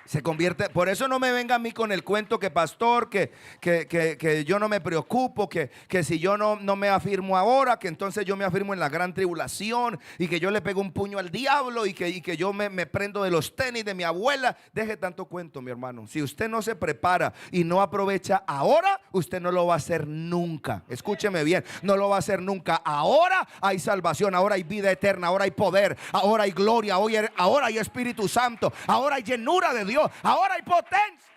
Se convierte, por eso no me venga a mí con el cuento que pastor, que yo no me preocupo, que si yo no me afirmo ahora, que entonces yo me afirmo en la gran tribulación y que yo le pego un puño al diablo y que yo me prendo de los tenis de mi abuela. Deje tanto cuento, mi hermano. Si usted no se prepara y no aprovecha ahora, usted no lo va a hacer nunca. Escúcheme bien, no lo va a hacer nunca. Ahora hay salvación, ahora hay vida eterna, ahora hay poder, ahora hay gloria, ahora hay Espíritu Santo, ahora hay llenura de Dios. Ahora hay potencia.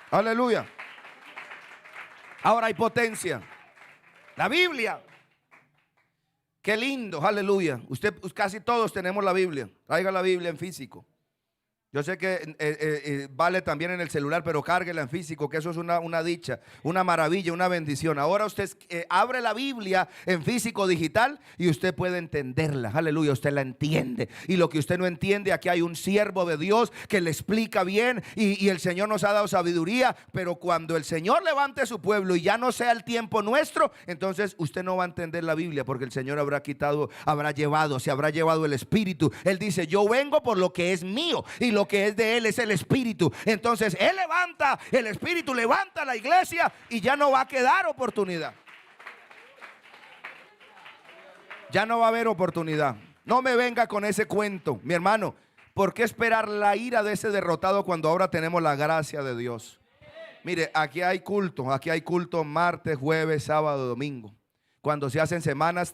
Aleluya. Ahora hay potencia. La Biblia. Qué lindo, aleluya. Casi todos tenemos la Biblia. Traiga la Biblia en físico. Yo sé que vale también en el celular, pero cárguela en físico, que eso es una dicha, una maravilla, una bendición. Ahora usted abre la Biblia en físico digital y usted puede entenderla. Aleluya, usted la entiende. Y lo que usted no entiende, aquí hay un siervo de Dios que le explica bien y el Señor nos ha dado sabiduría. Pero cuando el Señor levante su pueblo y ya no sea el tiempo nuestro, entonces usted no va a entender la Biblia, porque el Señor se habrá llevado el Espíritu. Él dice: yo vengo por lo que es mío, y lo que es de Él es el Espíritu. Entonces Él levanta, el Espíritu levanta la iglesia y ya no va a quedar oportunidad. Ya no va a haber oportunidad. No me venga con ese cuento, mi hermano. ¿Por qué esperar la ira de ese derrotado cuando ahora tenemos la gracia de Dios? Mire, aquí hay culto martes, jueves, sábado, domingo. Cuando se hacen semanas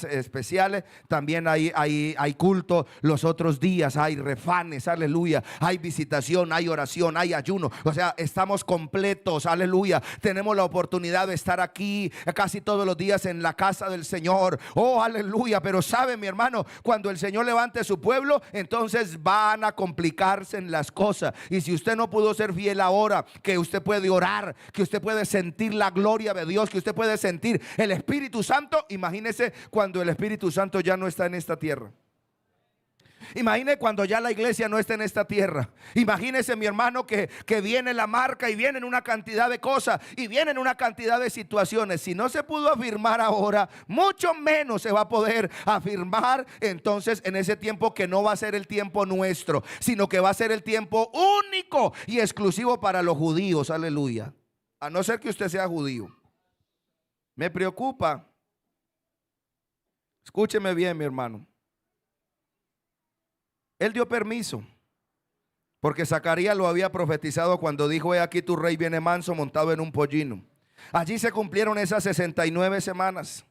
especiales, también hay culto los otros días, hay refanes, aleluya, hay visitación, hay oración, hay ayuno. O sea, estamos completos, aleluya. Tenemos la oportunidad de estar aquí casi todos los días en la casa del Señor. Oh, aleluya. Pero sabe, mi hermano, cuando el Señor levante su pueblo, entonces van a complicarse en las cosas. Y si usted no pudo ser fiel ahora, que usted puede orar, que usted puede sentir la gloria de Dios, que usted puede sentir el Espíritu Santo, imagínese cuando el Espíritu Santo ya no está en esta tierra. Imagínese cuando ya la iglesia no está en esta tierra. Imagínese, mi hermano, que viene la marca y vienen una cantidad de cosas y vienen una cantidad de situaciones. Si no se pudo afirmar ahora, mucho menos se va a poder afirmar entonces en ese tiempo, que no va a ser el tiempo nuestro, sino que va a ser el tiempo único y exclusivo para los judíos. Aleluya. A no ser que usted sea judío. Me preocupa, escúcheme bien, mi hermano. Él dio permiso, porque Zacarías lo había profetizado cuando dijo: he aquí tu rey viene manso, montado en un pollino. Allí se cumplieron esas 69 semanas.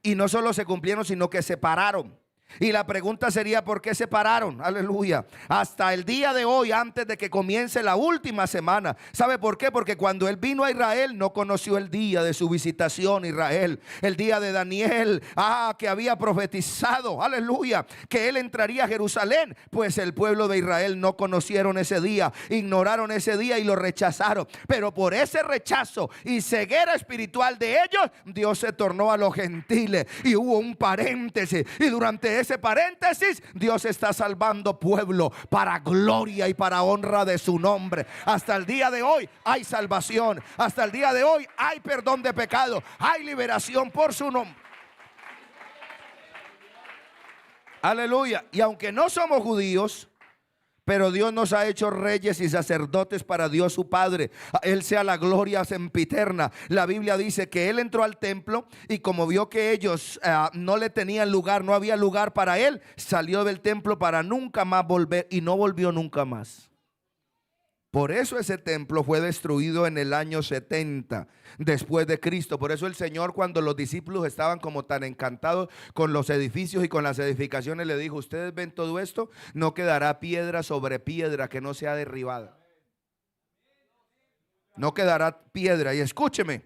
Y no solo se cumplieron, sino que se pararon. Y la pregunta sería: ¿por qué se pararon? Aleluya. Hasta el día de hoy, antes de que comience la última semana. ¿Sabe por qué? Porque cuando él vino a Israel, no conoció el día de su visitación. Israel, el día de Daniel, que había profetizado, aleluya, que él entraría a Jerusalén. Pues el pueblo de Israel no conocieron ese día, ignoraron ese día y lo rechazaron. Pero por ese rechazo y ceguera espiritual de ellos, Dios se tornó a los gentiles y hubo un paréntesis. Y durante ese paréntesis, Dios está salvando pueblo para gloria y para honra de su nombre. Hasta el día de hoy hay salvación. Hasta el día de hoy hay perdón de pecado. Hay liberación por su nombre. Aleluya. Y aunque no somos judíos, pero Dios nos ha hecho reyes y sacerdotes para Dios su Padre. A Él sea la gloria sempiterna. La Biblia dice que Él entró al templo y como vio que ellos no le tenían lugar, no había lugar para Él, salió del templo para nunca más volver, y no volvió nunca más. Por eso ese templo fue destruido en el año 70 después de Cristo. Por eso el Señor, cuando los discípulos estaban como tan encantados con los edificios y con las edificaciones, le dijo: ustedes ven todo esto, no quedará piedra sobre piedra que no sea derribada. No quedará piedra. Y escúcheme,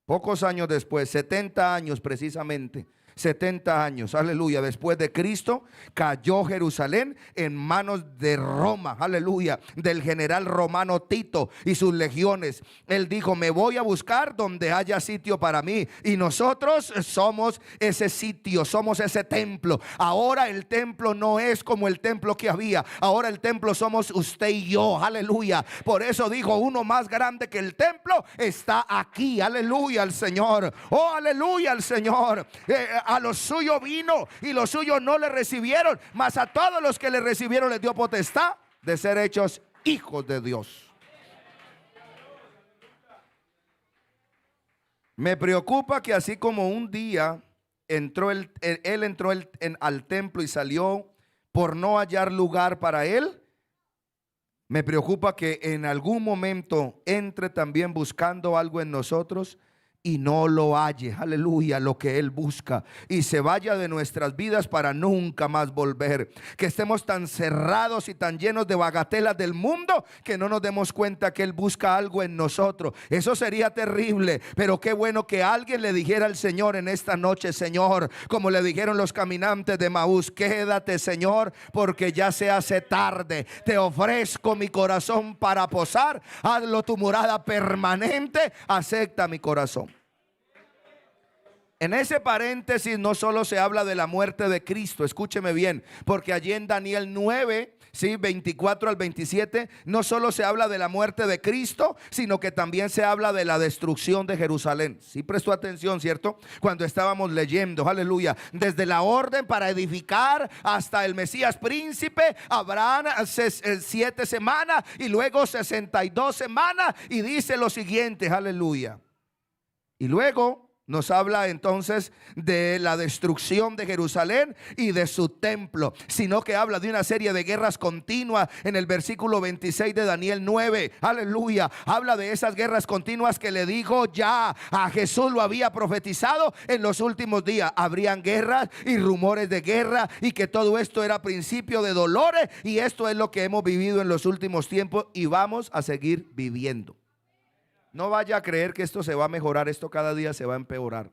pocos años después, 70 años precisamente, 70 años, aleluya, después de Cristo, cayó Jerusalén en manos de Roma, aleluya, del general romano Tito y sus legiones. Él dijo: me voy a buscar donde haya sitio para mí. Y nosotros somos ese sitio, somos ese templo. Ahora el templo no es como el templo que había. Ahora el templo somos usted y yo, aleluya. Por eso dijo: uno más grande que el templo está aquí, aleluya al Señor. Oh, aleluya al Señor. A los suyos vino y los suyos no le recibieron, mas a todos los que le recibieron les dio potestad de ser hechos hijos de Dios. Me preocupa que así como un día él entró al templo y salió por no hallar lugar para él, me preocupa que en algún momento entre también buscando algo en nosotros y no lo halle, aleluya, lo que Él busca, y se vaya de nuestras vidas para nunca más volver. Que estemos tan cerrados y tan llenos de bagatelas del mundo que no nos demos cuenta que Él busca algo en nosotros. Eso sería terrible, pero qué bueno que alguien le dijera al Señor en esta noche: Señor, como le dijeron los caminantes de Maús, quédate, Señor, porque ya se hace tarde. Te ofrezco mi corazón para posar, hazlo tu morada permanente, acepta mi corazón. En ese paréntesis no solo se habla de la muerte de Cristo, escúcheme bien, porque allí en Daniel 9, ¿sí? 24 al 27, no solo se habla de la muerte de Cristo, sino que también se habla de la destrucción de Jerusalén. Sí prestó atención, ¿cierto? Cuando estábamos leyendo, aleluya, desde la orden para edificar hasta el Mesías príncipe, habrán 7 semanas y luego 62 semanas, y dice lo siguiente, aleluya. Y luego nos habla entonces de la destrucción de Jerusalén y de su templo, sino que habla de una serie de guerras continuas en el versículo 26 de Daniel 9, aleluya. Habla de esas guerras continuas que le dijo ya a Jesús, lo había profetizado en los últimos días. Habrían guerras y rumores de guerra, y que todo esto era principio de dolores, y esto es lo que hemos vivido en los últimos tiempos y vamos a seguir viviendo. No vaya a creer que esto se va a mejorar, esto cada día se va a empeorar.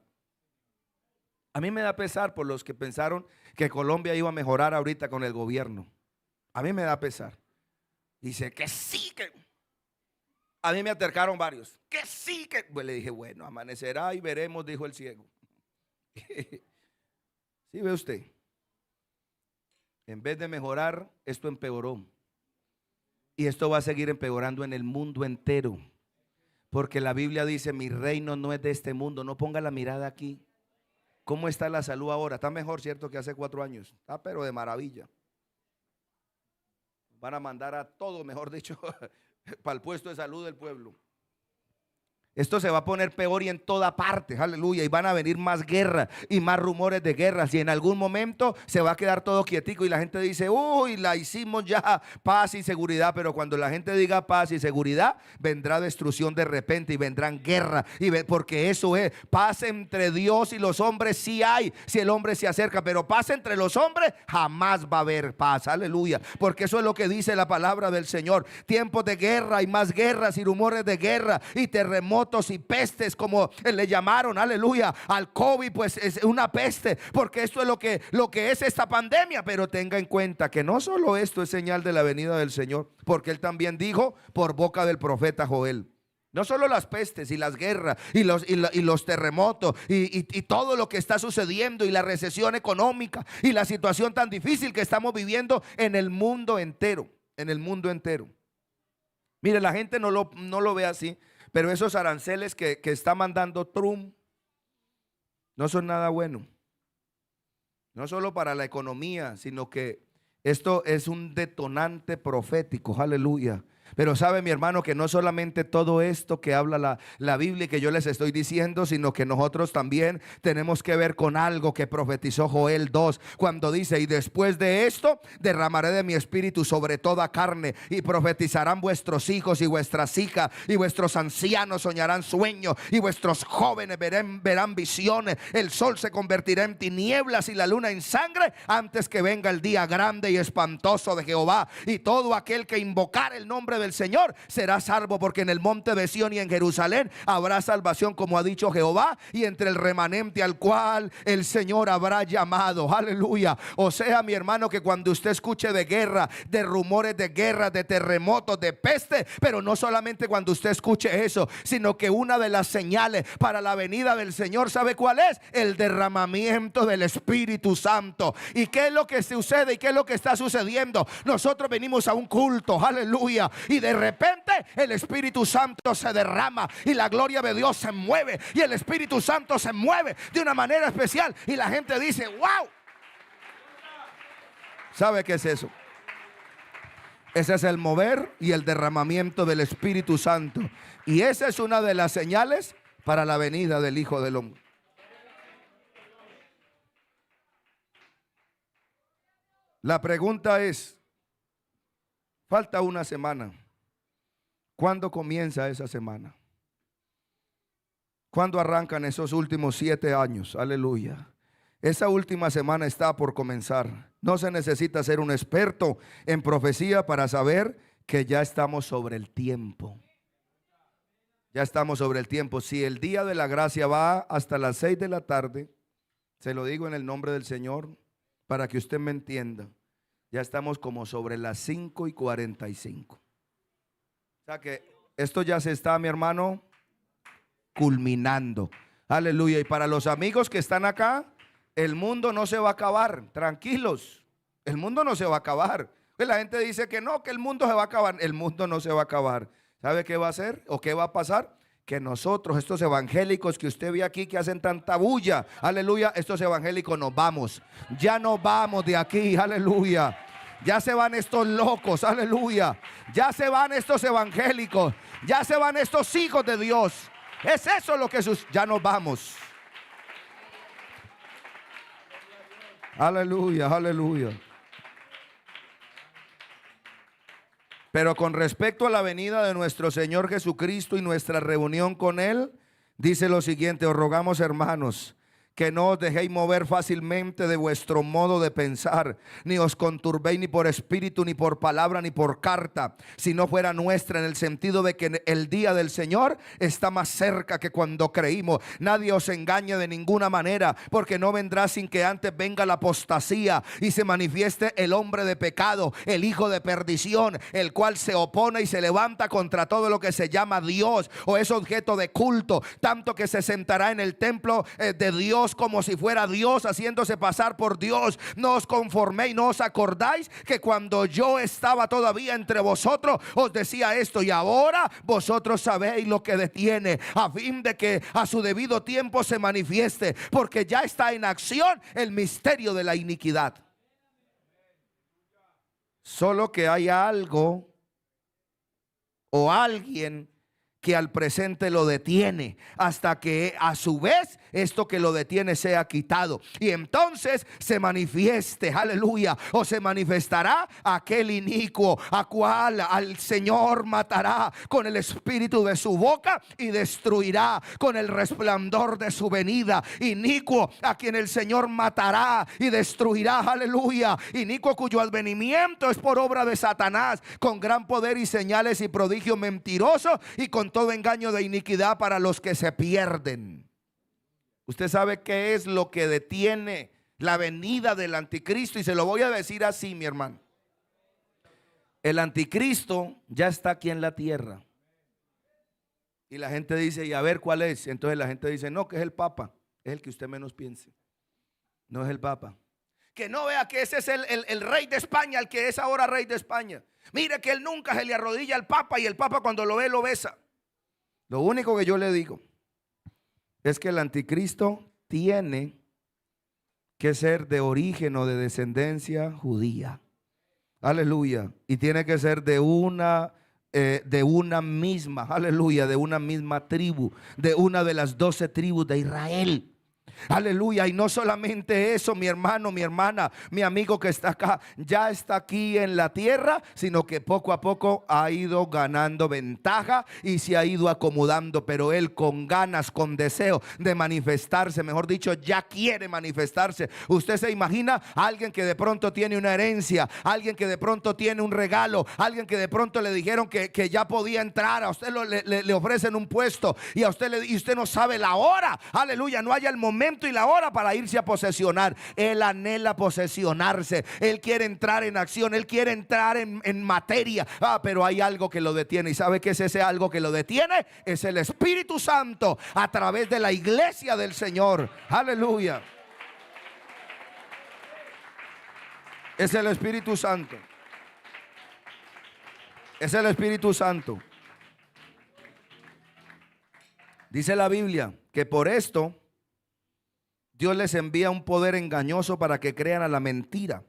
A mí me da pesar por los que pensaron que Colombia iba a mejorar ahorita con el gobierno. A mí me da pesar. Dice que sí, que... A mí me acercaron varios. Que sí, que... Pues le dije, bueno, amanecerá y veremos, dijo el ciego. ¿Sí ve usted? En vez de mejorar, esto empeoró. Y esto va a seguir empeorando en el mundo entero. Porque la Biblia dice: mi reino no es de este mundo. No ponga la mirada aquí. ¿Cómo está la salud ahora? Está mejor, ¿cierto?, que hace 4 años. Está pero de maravilla. Van a mandar a todos, mejor dicho, para el puesto de salud del pueblo. Esto se va a poner peor y en toda parte, aleluya, y van a venir más guerras y más rumores de guerras, y en algún momento se va a quedar todo quietico y la gente dice: uy, la hicimos ya, paz y seguridad. Pero cuando la gente diga paz y seguridad, vendrá destrucción de repente y vendrán guerras, porque eso es paz entre Dios y los hombres. Sí hay, si el hombre se acerca, pero paz entre los hombres jamás va a haber paz, aleluya, porque eso es lo que dice la palabra del Señor. Tiempos de guerra y más guerras y rumores de guerra y terremotos y pestes, como le llamaron, aleluya, al COVID. Pues es una peste, porque esto es lo que es esta pandemia. Pero tenga en cuenta que no solo esto es señal de la venida del Señor, porque Él también dijo por boca del profeta Joel: no solo las pestes y las guerras y los terremotos y todo lo que está sucediendo, y la recesión económica y la situación tan difícil que estamos viviendo en el mundo entero, en el mundo entero. Mire, la gente no lo ve así, pero esos aranceles que está mandando Trump no son nada bueno. No solo para la economía, sino que esto es un detonante profético, aleluya. Pero sabe, mi hermano, que no solamente todo esto que habla la Biblia y que yo les estoy diciendo, sino que nosotros también tenemos que ver con algo que profetizó Joel 2, cuando dice: y después de esto derramaré de mi espíritu sobre toda carne, y profetizarán vuestros hijos y vuestras hijas, y vuestros ancianos soñarán sueños, y vuestros jóvenes verán visiones. El sol se convertirá en tinieblas y la luna en sangre, antes que venga el día grande y espantoso de Jehová, y todo aquel que invocar el nombre del Señor será salvo, porque en el monte de Sión y en Jerusalén habrá salvación, como ha dicho Jehová, y entre el remanente al cual el Señor habrá llamado, aleluya. O sea, mi hermano, que cuando usted escuche de guerra, de rumores de guerra, de terremotos, de peste, pero no solamente cuando usted escuche eso, sino que una de las señales para la venida del Señor, ¿sabe cuál es? El derramamiento del Espíritu Santo. ¿Y qué es lo que sucede y qué es lo que está sucediendo? Nosotros venimos a un culto, aleluya, y de repente el Espíritu Santo se derrama y la gloria de Dios se mueve, y el Espíritu Santo se mueve de una manera especial, y la gente dice: wow. ¿Sabe qué es eso? Ese es el mover y el derramamiento del Espíritu Santo, y esa es una de las señales para la venida del Hijo del Hombre. La pregunta es: falta una semana. ¿Cuándo comienza esa semana? ¿Cuándo arrancan esos últimos 7 años? Aleluya. Esa última semana está por comenzar. No se necesita ser un experto en profecía para saber que ya estamos sobre el tiempo. Ya estamos sobre el tiempo. Si el día de la gracia va hasta las 6 de la tarde, se lo digo en el nombre del Señor para que usted me entienda. Ya estamos como sobre las 5:45. O sea que esto ya se está, mi hermano, culminando. Aleluya. Y para los amigos que están acá, el mundo no se va a acabar, tranquilos, el mundo no se va a acabar. Pues la gente dice que no, que el mundo se va a acabar. El mundo no se va a acabar. ¿Sabe qué va a hacer o qué va a pasar? Que nosotros, estos evangélicos que usted ve aquí que hacen tanta bulla, aleluya, estos evangélicos nos vamos. Ya nos vamos de aquí, aleluya. Ya se van estos locos, aleluya. Ya se van estos evangélicos. Ya se van estos hijos de Dios. Es eso lo que ya nos vamos. Aleluya, aleluya. Pero con respecto a la venida de nuestro Señor Jesucristo y nuestra reunión con Él, dice lo siguiente: os rogamos, hermanos, que no os dejéis mover fácilmente de vuestro modo de pensar, ni os conturbéis ni por espíritu, ni por palabra, ni por carta, si no fuera nuestra, en el sentido de que el día del Señor está más cerca que cuando creímos. Nadie os engañe de ninguna manera, porque no vendrá sin que antes venga la apostasía y se manifieste el hombre de pecado, el hijo de perdición, el cual se opone y se levanta contra todo lo que se llama Dios o es objeto de culto, tanto que se sentará en el templo de Dios como si fuera Dios, haciéndose pasar por Dios. No os conforméis, no os acordáis que cuando yo estaba todavía entre vosotros os decía esto, y ahora vosotros sabéis lo que detiene, a fin de que a su debido tiempo se manifieste, porque ya está en acción el misterio de la iniquidad. Solo que hay algo o alguien que al presente lo detiene, hasta que a su vez esto que lo detiene sea quitado, y entonces se manifieste, aleluya, o se manifestará aquel inicuo, a cual al Señor matará con el espíritu de su boca y destruirá con el resplandor de su venida. Inicuo a quien el Señor matará y destruirá, aleluya. Inicuo cuyo advenimiento es por obra de Satanás, con gran poder y señales y prodigios mentirosos, y con todo engaño de iniquidad para los que se pierden. Usted sabe qué es lo que detiene la venida del anticristo, y se lo voy a decir así, mi hermano. El anticristo ya está aquí en la tierra, y la gente dice, y a ver cuál es. Entonces la gente dice, no, que es el Papa. Es el que usted menos piense, no es el Papa. Que no vea que ese es el rey de España, el que es ahora rey de España. Mire que él nunca se le arrodilla al Papa, y el Papa cuando lo ve lo besa. Lo único que yo le digo es que el anticristo tiene que ser de origen o de descendencia judía. Aleluya. Y tiene que ser de una misma, aleluya, de una misma tribu, de una de las 12 tribus de Israel. Aleluya. Y no solamente eso, mi hermano, mi hermana, mi amigo que está acá, ya está aquí en la tierra, sino que poco a poco ha ido ganando ventaja y se ha ido acomodando, pero él con ganas, con deseo de manifestarse, mejor dicho, ya quiere manifestarse. Usted se imagina a alguien que de pronto tiene una herencia, alguien que de pronto tiene un regalo, alguien que de pronto le dijeron que ya podía entrar, a usted le ofrecen un puesto, y a usted y usted no sabe la hora, aleluya, no haya el momento y la hora para irse a posesionar. Él anhela posesionarse, él quiere entrar en acción, él quiere entrar en materia, pero hay algo que lo detiene. ¿Y sabe qué es ese algo que lo detiene? Es el Espíritu Santo a través de la iglesia del Señor. Aleluya. Es el Espíritu Santo. Es el Espíritu Santo. Dice la Biblia que por esto Dios les envía un poder engañoso para que crean a la mentira,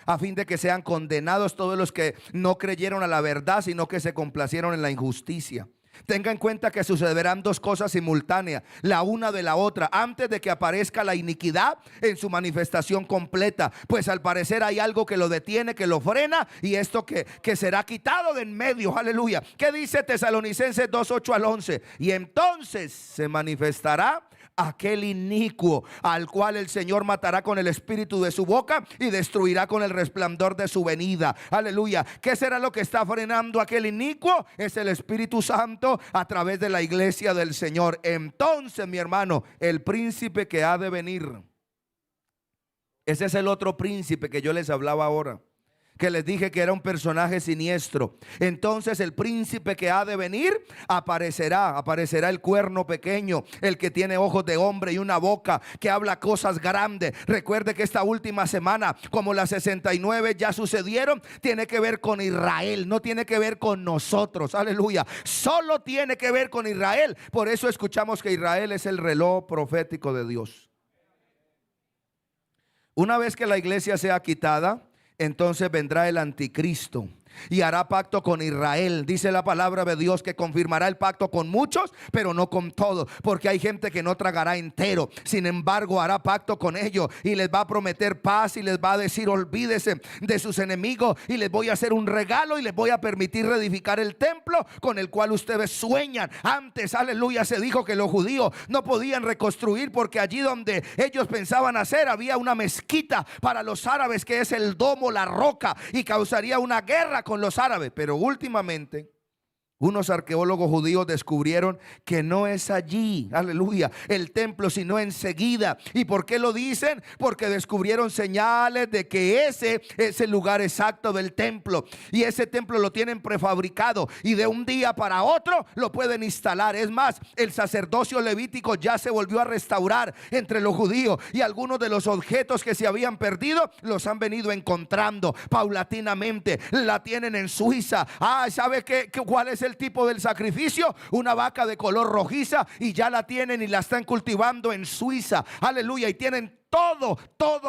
a fin de que sean condenados todos los que no creyeron a la verdad, sino que se complacieron en la injusticia. Tenga en cuenta que sucederán dos cosas simultáneas, la una de la otra, antes de que aparezca la iniquidad en su manifestación completa. Pues al parecer hay algo que lo detiene, que lo frena, y esto que será quitado de en medio. Aleluya. ¿Qué dice Tesalonicenses 2:8 al 11? Y entonces se manifestará aquel inicuo, al cual el Señor matará con el espíritu de su boca y destruirá con el resplandor de su venida. Aleluya. ¿Qué será lo que está frenando aquel inicuo? Es el Espíritu Santo a través de la iglesia del Señor. Entonces, mi hermano, el príncipe que ha de venir, ese es el otro príncipe que yo les hablaba ahora, que les dije que era un personaje siniestro. Entonces el príncipe que ha de venir aparecerá el cuerno pequeño, el que tiene ojos de hombre y una boca que habla cosas grandes. Recuerde que esta última semana, como las 69 ya sucedieron, tiene que ver con Israel, no tiene que ver con nosotros. Aleluya. Solo tiene que ver con Israel. Por eso escuchamos que Israel es el reloj profético de Dios. Una vez que la iglesia sea quitada, entonces vendrá el anticristo y hará pacto con Israel. Dice la palabra de Dios que confirmará el pacto con muchos, pero no con todos, porque hay gente que no tragará entero. Sin embargo, hará pacto con ellos y les va a prometer paz y les va a decir: olvídese de sus enemigos y les voy a hacer un regalo y les voy a permitir reedificar el templo con el cual ustedes sueñan. Antes, aleluya, se dijo que los judíos no podían reconstruir porque allí donde ellos pensaban hacer había una mezquita para los árabes, que es el domo, la roca, y causaría una guerra con los árabes. Pero últimamente unos arqueólogos judíos descubrieron que no es allí, aleluya, el templo, sino enseguida. ¿Y por qué lo dicen? Porque descubrieron señales de que ese es el lugar exacto del templo. Y ese templo lo tienen prefabricado y de un día para otro lo pueden instalar. Es más, el sacerdocio levítico ya se volvió a restaurar entre los judíos, y algunos de los objetos que se habían perdido los han venido encontrando paulatinamente. La tienen en Suiza. ¿Sabe cuál es el tipo del sacrificio? Una vaca de color rojiza, y ya la tienen y la están cultivando en Suiza. Aleluya. Y tienen todo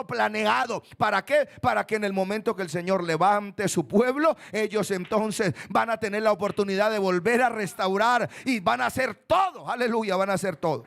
planeado. ¿Para qué? Para que en el momento que el Señor levante su pueblo, ellos entonces van a tener la oportunidad de volver a restaurar y van a hacer todo. Aleluya, van a hacer todo.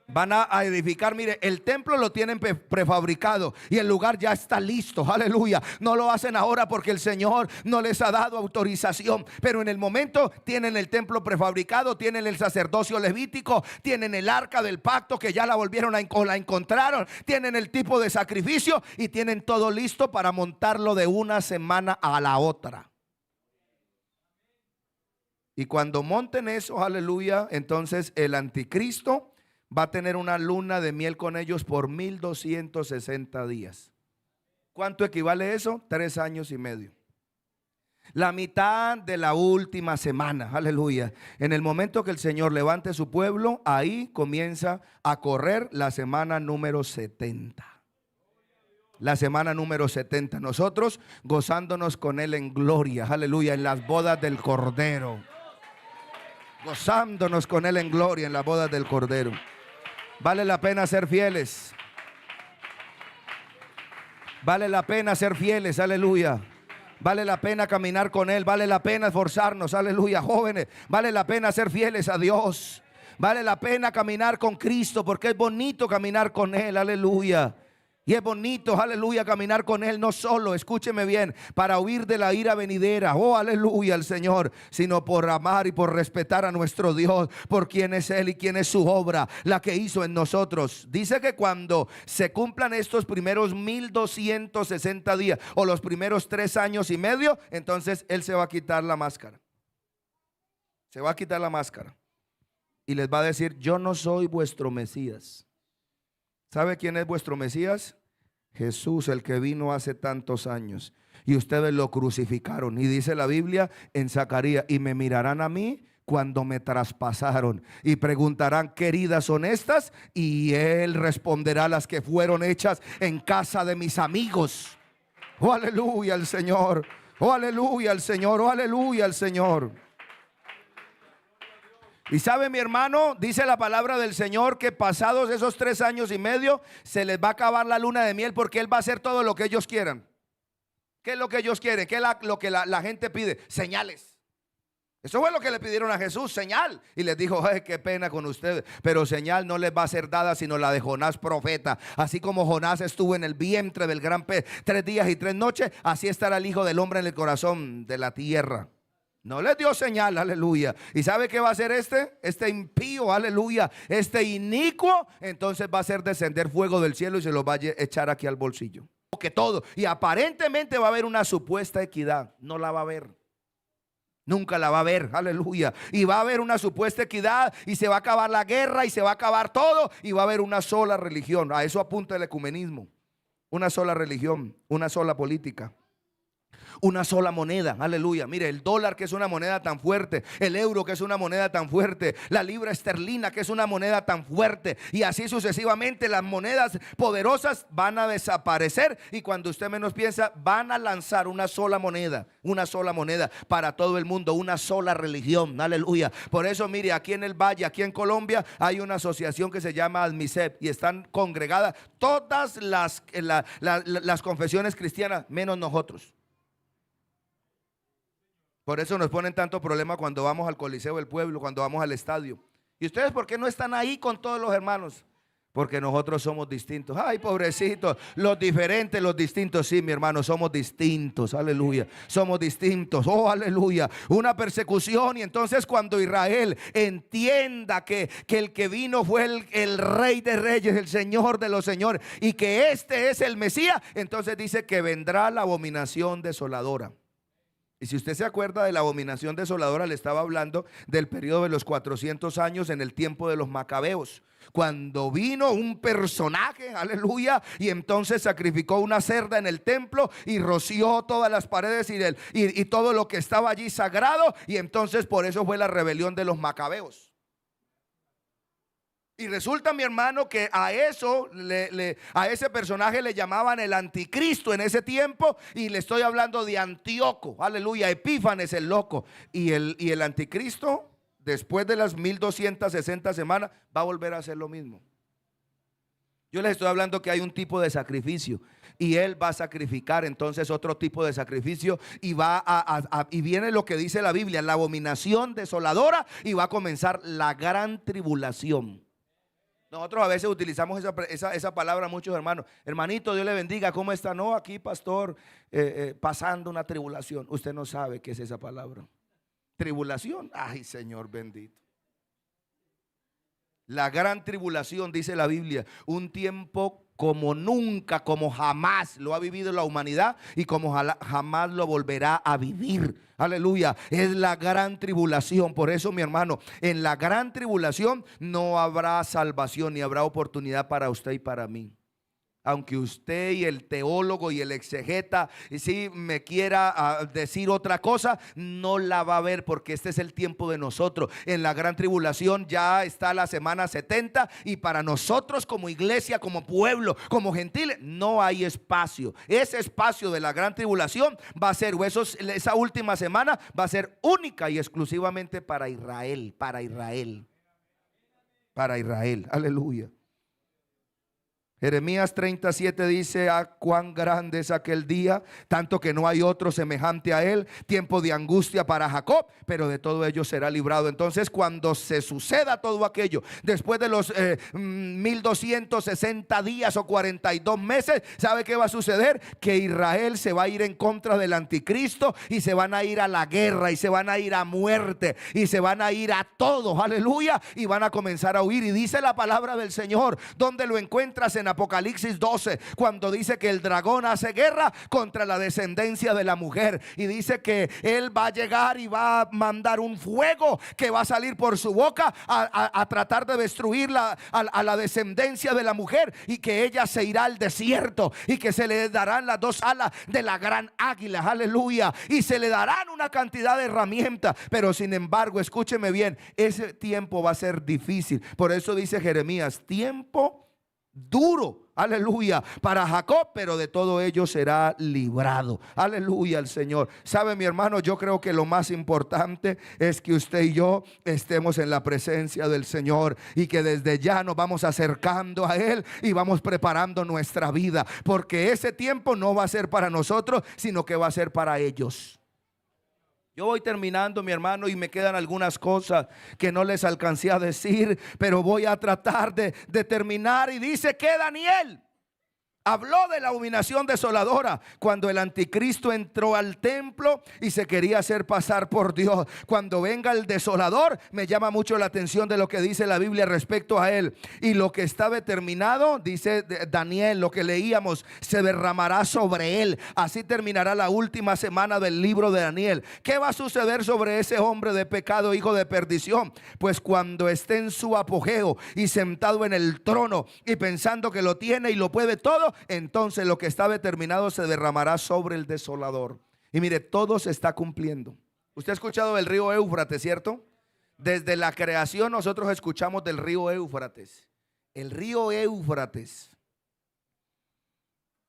Van a edificar. Mire, el templo lo tienen prefabricado y el lugar ya está listo. Aleluya. No lo hacen ahora porque el Señor no les ha dado autorización, pero en el momento tienen el templo prefabricado, tienen el sacerdocio levítico, tienen el arca del pacto que ya la volvieron o la encontraron, tienen el tipo de sacrificio y tienen todo listo para montarlo de una semana a la otra. Y cuando monten eso, aleluya, entonces el anticristo va a tener una luna de miel con ellos por 1260 días. ¿Cuánto equivale eso? 3 años y medio. La mitad de la última semana, aleluya. En el momento que el Señor levante su pueblo, ahí comienza a correr la semana número 70. La semana número 70. Nosotros gozándonos con Él en gloria, aleluya, en las bodas del Cordero. Gozándonos con Él en gloria en las bodas del Cordero. Vale la pena ser fieles. Vale la pena ser fieles, aleluya. Vale la pena caminar con Él. Vale la pena esforzarnos, aleluya. Jóvenes, vale la pena ser fieles a Dios. Vale la pena caminar con Cristo, porque es bonito caminar con Él, aleluya. Y es bonito, aleluya, caminar con Él, no solo, escúcheme bien, para huir de la ira venidera, oh aleluya al Señor, sino por amar y por respetar a nuestro Dios, por quién es Él y quién es su obra, la que hizo en nosotros. Dice que cuando se cumplan estos primeros 1260 días o los primeros 3 años y medio, entonces Él se va a quitar la máscara. Se va a quitar la máscara y les va a decir: yo no soy vuestro Mesías. ¿Sabe quién es vuestro Mesías? Jesús, el que vino hace tantos años y ustedes lo crucificaron. Y dice la Biblia en Zacarías: y me mirarán a mí cuando me traspasaron y preguntarán: ¿qué heridas son estas? Y Él responderá: las que fueron hechas en casa de mis amigos. Oh aleluya al Señor, oh aleluya al Señor, oh aleluya al Señor. Y sabe, mi hermano, dice la palabra del Señor que pasados esos 3 años y medio se les va a acabar la luna de miel, porque Él va a hacer todo lo que ellos quieran. ¿Qué es lo que ellos quieren? ¿Qué es lo que la gente pide? Señales. Eso fue lo que le pidieron a Jesús, señal. Y les dijo: ay, qué pena con ustedes, pero señal no les va a ser dada sino la de Jonás profeta. Así como Jonás estuvo en el vientre del gran pez 3 días y 3 noches, así estará el Hijo del Hombre en el corazón de la tierra. No les dio señal, aleluya. ¿Y sabe qué va a hacer este impío, aleluya? Este inicuo, entonces va a hacer descender fuego del cielo y se lo va a echar aquí al bolsillo. Que todo. Y aparentemente va a haber una supuesta equidad. No la va a haber. Nunca la va a haber, aleluya. Y va a haber una supuesta equidad y se va a acabar la guerra y se va a acabar todo y va a haber una sola religión. A eso apunta el ecumenismo. Una sola religión, una sola política, una sola moneda, aleluya. Mire, el dólar, que es una moneda tan fuerte, el euro, que es una moneda tan fuerte, la libra esterlina, que es una moneda tan fuerte, y así sucesivamente. Las monedas poderosas van a desaparecer y cuando usted menos piensa van a lanzar una sola moneda para todo el mundo, una sola religión, aleluya. Por eso mire, aquí en el Valle, aquí en Colombia, hay una asociación que se llama ADMISEP y están congregadas todas las confesiones cristianas menos nosotros. Por eso nos ponen tanto problema cuando vamos al Coliseo del Pueblo, cuando vamos al estadio. ¿Y ustedes por qué no están ahí con todos los hermanos? Porque nosotros somos distintos. Ay, pobrecitos, los diferentes, los distintos. Sí, mi hermano, somos distintos, aleluya. Somos distintos, oh, aleluya. Una persecución, y entonces cuando Israel entienda que el que vino fue el Rey de Reyes, el Señor de los Señores, y que este es el Mesías, entonces dice que vendrá la abominación desoladora. Y si usted se acuerda de la abominación desoladora, le estaba hablando del periodo de los 400 años en el tiempo de los macabeos, cuando vino un personaje, aleluya, y entonces sacrificó una cerda en el templo y roció todas las paredes y todo lo que estaba allí sagrado, y entonces por eso fue la rebelión de los macabeos. Y resulta, mi hermano, que a ese personaje le llamaban el anticristo en ese tiempo. Y le estoy hablando de Antíoco, aleluya, Epífanes el loco. Y el anticristo, después de las 1260 semanas, va a volver a hacer lo mismo. Yo les estoy hablando que hay un tipo de sacrificio y él va a sacrificar entonces otro tipo de sacrificio y y viene lo que dice la Biblia, la abominación desoladora, y va a comenzar la gran tribulación. Nosotros a veces utilizamos esa palabra, muchos hermanos. Hermanito, Dios le bendiga, ¿cómo está? No, aquí, pastor, pasando una tribulación. Usted no sabe qué es esa palabra. Tribulación, ay, Señor bendito. La gran tribulación, dice la Biblia, un tiempo como nunca, como jamás lo ha vivido la humanidad y como jamás lo volverá a vivir. Aleluya, es la gran tribulación. Por eso, mi hermano, en la gran tribulación no habrá salvación ni habrá oportunidad para usted y para mí. Aunque usted y el teólogo y el exegeta si me quiera decir otra cosa, no la va a ver, porque este es el tiempo de nosotros. En la gran tribulación ya está la semana 70 y para nosotros como iglesia, como pueblo, como gentiles, no hay espacio. Ese espacio de la gran tribulación va a ser, esa última semana va a ser única y exclusivamente para Israel, para Israel, para Israel. Aleluya. Jeremías 37 dice: ah, cuán grande es aquel día, tanto que no hay otro semejante a él, tiempo de angustia para Jacob, pero de todo ello será librado. Entonces, cuando se suceda todo aquello, después de los 1260 días o 42 meses, ¿sabe qué va a suceder? Que Israel se va a ir en contra del anticristo y se van a ir a la guerra y se van a ir a muerte y se van a ir a todo, aleluya, y van a comenzar a huir. Y dice la palabra del Señor, donde lo encuentras en Apocalipsis 12, cuando dice que el dragón hace guerra contra la descendencia de la mujer, y dice que él va a llegar y va a mandar un fuego que va a salir por su boca a tratar de destruir a la descendencia de la mujer, y que ella se irá al desierto y que se le darán las 2 alas de la gran águila, aleluya, y se le darán una cantidad de herramientas. Pero sin embargo, escúcheme bien, ese tiempo va a ser difícil. Por eso dice Jeremías: tiempo duro, aleluya, para Jacob, pero de todo ello será librado. Aleluya al Señor. Sabe, mi hermano, yo creo que lo más importante es que usted y yo estemos en la presencia del Señor y que desde ya nos vamos acercando a Él y vamos preparando nuestra vida, porque ese tiempo no va a ser para nosotros, sino que va a ser para ellos. Yo voy terminando, mi hermano, y me quedan algunas cosas que no les alcancé a decir, pero voy a tratar de terminar. Y dice que Daniel habló de la abominación desoladora cuando el anticristo entró al templo y se quería hacer pasar por Dios. Cuando venga el desolador, me llama mucho la atención de lo que dice la Biblia respecto a él. Y lo que está determinado, dice Daniel, lo que leíamos, se derramará sobre él. Así terminará la última semana del libro de Daniel. ¿Qué va a suceder sobre ese hombre de pecado, hijo de perdición? Pues cuando esté en su apogeo y sentado en el trono y pensando que lo tiene y lo puede todo, entonces lo que está determinado se derramará sobre el desolador. Y mire, todo se está cumpliendo. Usted ha escuchado del río Éufrates, ¿cierto? Desde la creación nosotros escuchamos del río Éufrates. El río Éufrates.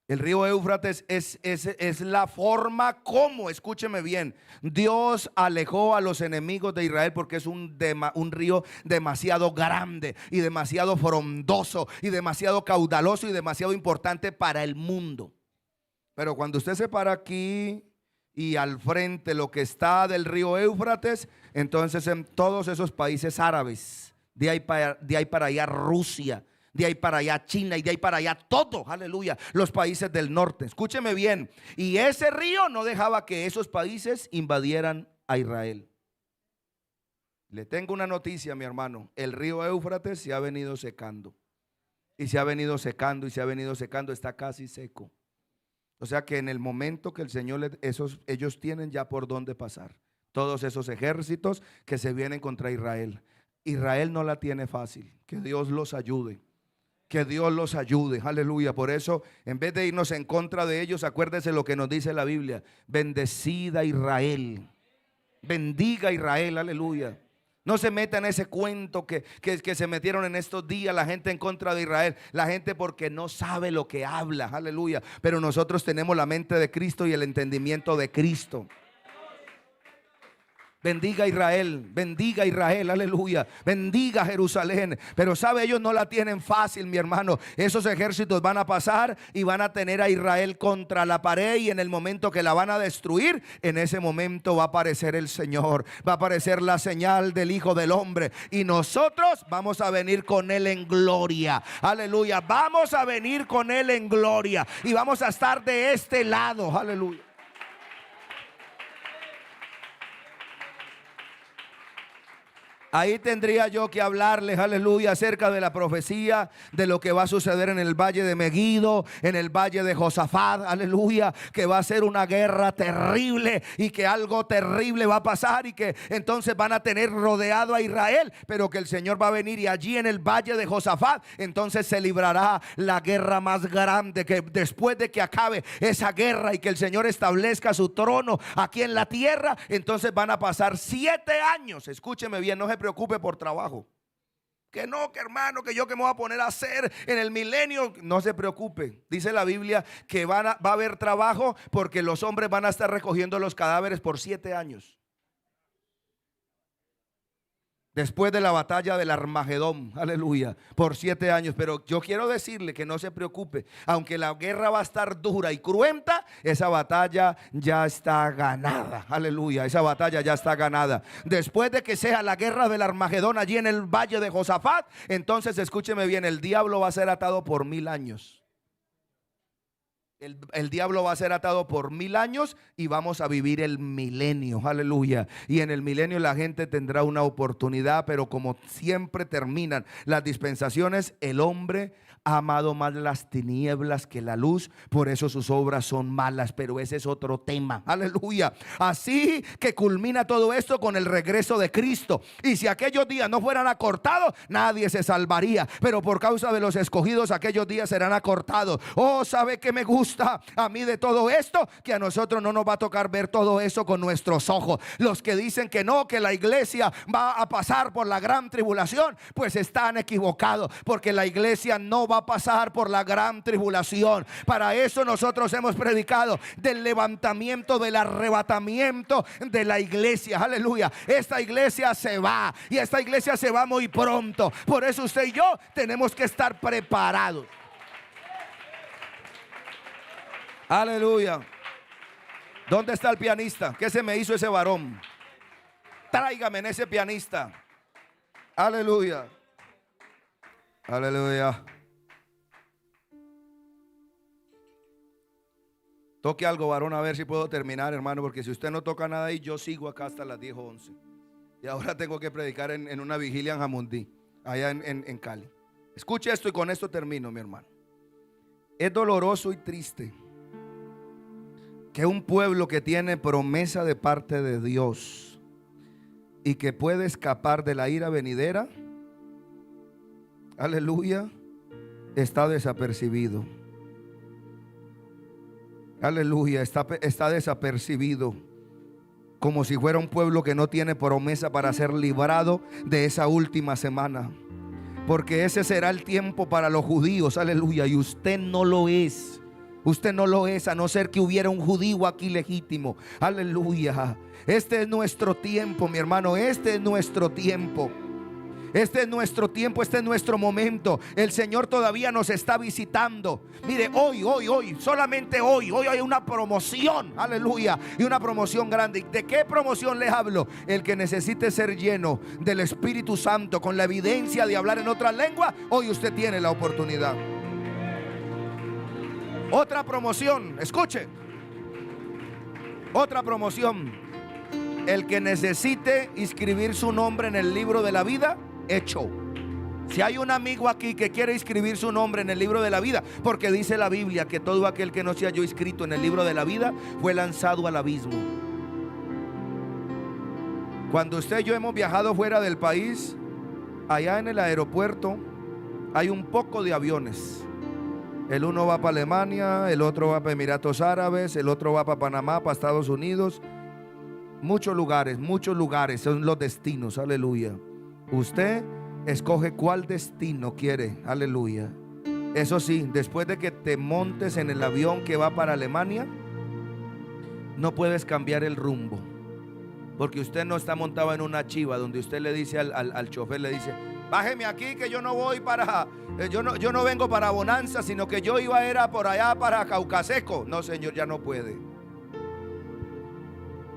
El río Éufrates es la forma como, escúcheme bien, Dios alejó a los enemigos de Israel, porque es un río demasiado grande y demasiado frondoso y demasiado caudaloso y demasiado importante para el mundo. Pero cuando usted se para aquí y al frente lo que está del río Éufrates, entonces en todos esos países árabes, de ahí para allá Rusia, de ahí para allá China y de ahí para allá todo, aleluya, los países del norte. Escúcheme bien. Y ese río no dejaba que esos países invadieran a Israel. Le tengo una noticia, mi hermano. El río Éufrates se ha venido secando. Y se ha venido secando y se ha venido secando. Está casi seco. O sea que en el momento que el Señor, ellos tienen ya por dónde pasar. Todos esos ejércitos que se vienen contra Israel. Israel no la tiene fácil. Que Dios los ayude. Que Dios los ayude, aleluya. Por eso, en vez de irnos en contra de ellos, acuérdese lo que nos dice la Biblia: bendecida Israel, bendiga Israel, aleluya. No se meta en ese cuento que se metieron en estos días la gente en contra de Israel. La gente porque no sabe lo que habla, aleluya. Pero nosotros tenemos la mente de Cristo y el entendimiento de Cristo. Bendiga Israel, aleluya. Bendiga Jerusalén. Pero sabe, ellos no la tienen fácil, mi hermano. Esos ejércitos van a pasar y van a tener a Israel contra la pared. Y en el momento que la van a destruir, en ese momento va a aparecer el Señor. Va a aparecer la señal del Hijo del Hombre. Y nosotros vamos a venir con Él en gloria. Aleluya. Vamos a venir con Él en gloria. Y vamos a estar de este lado. Aleluya. Ahí tendría yo que hablarles, aleluya, acerca de la profecía de lo que va a suceder en el valle de Megido, en el valle de Josafat, aleluya, que va a ser una guerra terrible y que algo terrible va a pasar y que entonces van a tener rodeado a Israel, pero que el Señor va a venir y allí en el valle de Josafat entonces se librará la guerra más grande, que después de que acabe esa guerra y que el Señor establezca su trono aquí en la tierra, entonces van a pasar 7 años, escúcheme bien, no se preocupe por trabajo. Que no, que hermano, que yo que me voy a poner a hacer en el milenio. No se preocupe. Dice la Biblia que va a haber trabajo porque los hombres van a estar recogiendo los cadáveres por 7 años. Después de la batalla del Armagedón, aleluya, por 7 años. Pero yo quiero decirle que no se preocupe. Aunque la guerra va a estar dura y cruenta, esa batalla ya está ganada, aleluya, esa batalla ya está ganada. Después de que sea la guerra del Armagedón allí en el valle de Josafat, entonces escúcheme bien, el diablo va a ser atado por 1000 años. El diablo va a ser atado por 1000 años y vamos a vivir el milenio, aleluya. Y en el milenio la gente tendrá una oportunidad, pero como siempre terminan las dispensaciones, el hombre ha amado más las tinieblas que la luz, por eso sus obras son malas, pero ese es otro tema, aleluya. Así que culmina todo esto con el regreso de Cristo. Y si aquellos días no fueran acortados, nadie se salvaría, pero por causa de los escogidos aquellos días serán acortados. Oh, ¿sabe qué me gusta a mí de todo esto? Que a nosotros no nos va a tocar ver todo eso con nuestros ojos. Los que dicen que no, que la iglesia va a pasar por la gran tribulación, pues están equivocados, porque la iglesia no va a pasar por la gran tribulación. Para eso nosotros hemos predicado del levantamiento, del arrebatamiento de la iglesia, aleluya. Esta iglesia se va y esta iglesia se va muy pronto. Por eso usted y yo tenemos que estar preparados. Aleluya. ¿Dónde está el pianista? ¿Qué se me hizo ese varón? Tráigame en ese pianista. Aleluya. Aleluya. Toque algo, varón, a ver si puedo terminar, hermano, porque si usted no toca nada ahí, yo sigo acá hasta las 10 o 11. Y ahora tengo que predicar en una vigilia en Jamundí, allá en Cali. Escuche esto y con esto termino, mi hermano. Es doloroso y triste que un pueblo que tiene promesa de parte de Dios y que puede escapar de la ira venidera, aleluya, está desapercibido. Aleluya, está desapercibido, como si fuera un pueblo que no tiene promesa para ser librado de esa última semana. Porque ese será el tiempo para los judíos, aleluya, y usted no lo es. Usted no lo es, a no ser que hubiera un judío aquí legítimo. Aleluya. Este es nuestro tiempo, mi hermano. Este es nuestro tiempo. Este es nuestro tiempo, este es nuestro momento. El Señor todavía nos está visitando. Mire, hoy, solamente hoy hay una promoción, aleluya, y una promoción grande. ¿De qué promoción les hablo? El que necesite ser lleno del Espíritu Santo con la evidencia de hablar en otra lengua, hoy usted tiene la oportunidad. Otra promoción, escuche. Otra promoción. El que necesite inscribir su nombre en el libro de la vida, hecho. Si hay un amigo aquí que quiere inscribir su nombre en el libro de la vida, porque dice la Biblia que todo aquel que no se halló inscrito en el libro de la vida fue lanzado al abismo. Cuando usted y yo hemos viajado fuera del país, allá en el aeropuerto hay un poco de aviones. El uno va para Alemania, el otro va para Emiratos Árabes, el otro va para Panamá, para Estados Unidos. Muchos lugares son los destinos, aleluya. Usted escoge cuál destino quiere, aleluya. Eso sí, después de que te montes en el avión que va para Alemania, no puedes cambiar el rumbo, porque usted no está montado en una chiva donde usted le dice al chofer, le dice: bájeme aquí que yo no voy para, yo no vengo para Bonanza, sino que yo era por allá para Caucaseco. No, señor, ya no puede.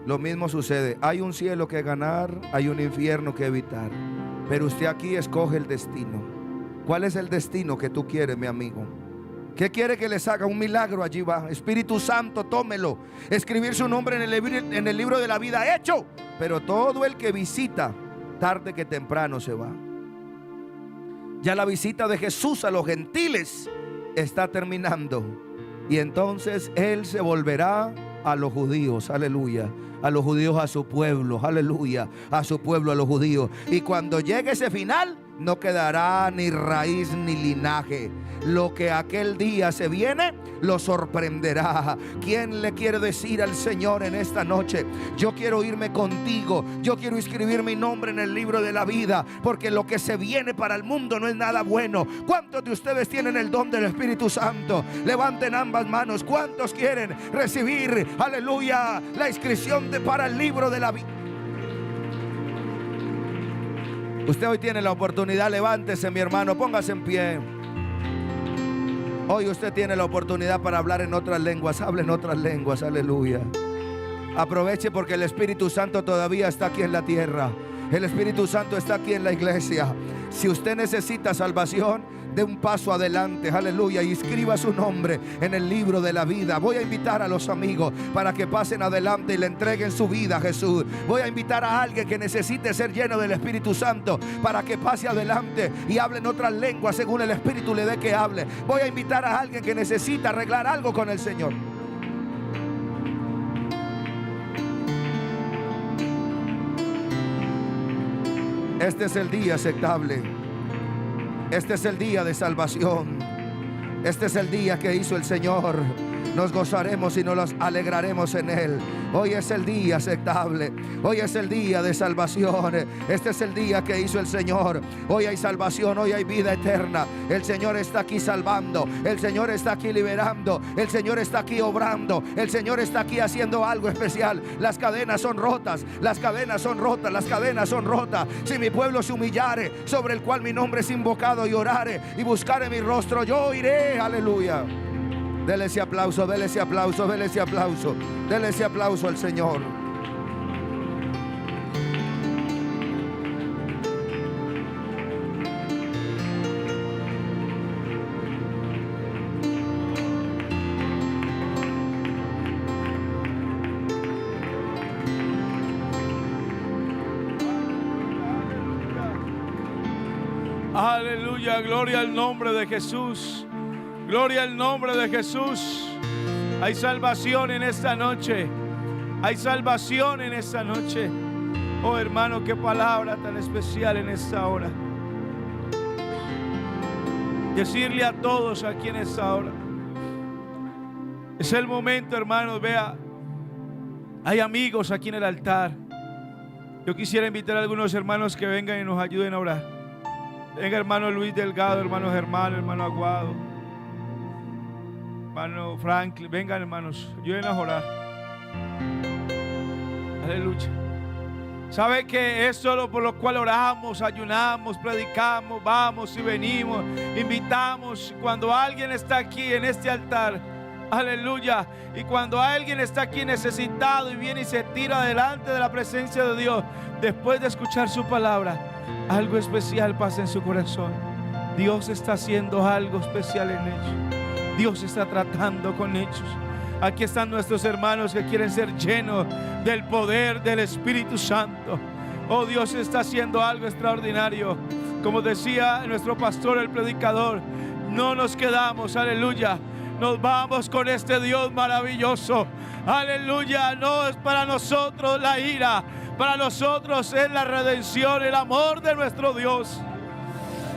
Lo mismo sucede. Hay un cielo que ganar, hay un infierno que evitar. Pero usted aquí escoge el destino. ¿Cuál es el destino que tú quieres, mi amigo? ¿Qué quiere que les haga? Un milagro, allí va. Espíritu Santo, tómelo. Escribir su nombre en el libro de la vida, hecho. Pero todo el que visita, tarde que temprano se va. Ya la visita de Jesús a los gentiles está terminando. Y entonces Él se volverá a los judíos, aleluya. A los judíos, a su pueblo, aleluya. A su pueblo, a los judíos. Y cuando llegue ese final, no quedará ni raíz ni linaje. Lo que aquel día se viene, lo sorprenderá. ¿Quién le quiere decir al Señor en esta noche: yo quiero irme contigo, yo quiero inscribir mi nombre en el libro de la vida, porque lo que se viene para el mundo no es nada bueno? ¿Cuántos de ustedes tienen el don del Espíritu Santo? Levanten ambas manos. ¿Cuántos quieren recibir, aleluya, la inscripción para el libro de la vida? Usted hoy tiene la oportunidad. Levántese, mi hermano, póngase en pie. Hoy usted tiene la oportunidad para hablar en otras lenguas. Hable en otras lenguas, aleluya. Aproveche, porque el Espíritu Santo todavía está aquí en la tierra. El Espíritu Santo está aquí en la iglesia. Si usted necesita salvación, dé un paso adelante, aleluya, y escriba su nombre en el libro de la vida. Voy a invitar a los amigos para que pasen adelante y le entreguen su vida a Jesús. Voy a invitar a alguien que necesite ser lleno del Espíritu Santo para que pase adelante y hable en otras lenguas según el Espíritu le dé que hable. Voy a invitar a alguien que necesita arreglar algo con el Señor. Este es el día aceptable. Este es el día de salvación. Este es el día que hizo el Señor. Nos gozaremos y nos alegraremos en Él. Hoy es el día aceptable. Hoy es el día de salvación. Este es el día que hizo el Señor. Hoy hay salvación, hoy hay vida eterna. El Señor está aquí salvando. El Señor está aquí liberando. El Señor está aquí obrando. El Señor está aquí haciendo algo especial. Las cadenas son rotas. Las cadenas son rotas. Las cadenas son rotas. Si mi pueblo se humillare, sobre el cual mi nombre es invocado, y orare y buscare mi rostro, yo iré. Aleluya. Dele ese aplauso, dele ese aplauso, dele ese aplauso. Dele ese aplauso al Señor. Aleluya, gloria al nombre de Jesús. Gloria al nombre de Jesús. Hay salvación en esta noche. Hay salvación en esta noche. Oh hermano, qué palabra tan especial en esta hora. Decirle a todos aquí en esta hora. Es el momento, hermanos, vea. Hay amigos aquí en el altar. Yo quisiera invitar a algunos hermanos que vengan y nos ayuden a orar. Venga, hermano Luis Delgado, hermano Germán, hermano Aguado, hermano Franklin. Vengan, hermanos, ayuden a orar. Aleluya. ¿Sabe que es solo por lo cual oramos, ayunamos, predicamos, vamos y venimos, invitamos? Cuando alguien está aquí en este altar, aleluya, y cuando alguien está aquí necesitado y viene y se tira delante de la presencia de Dios, después de escuchar su palabra, algo especial pasa en su corazón. Dios está haciendo algo especial en ellos. Dios está tratando con ellos. Aquí están nuestros hermanos que quieren ser llenos del poder del Espíritu Santo. Oh, Dios está haciendo algo extraordinario. Como decía nuestro pastor, el predicador, no nos quedamos, aleluya. Nos vamos con este Dios maravilloso. Aleluya, no es para nosotros la ira. Para nosotros es la redención, el amor de nuestro Dios.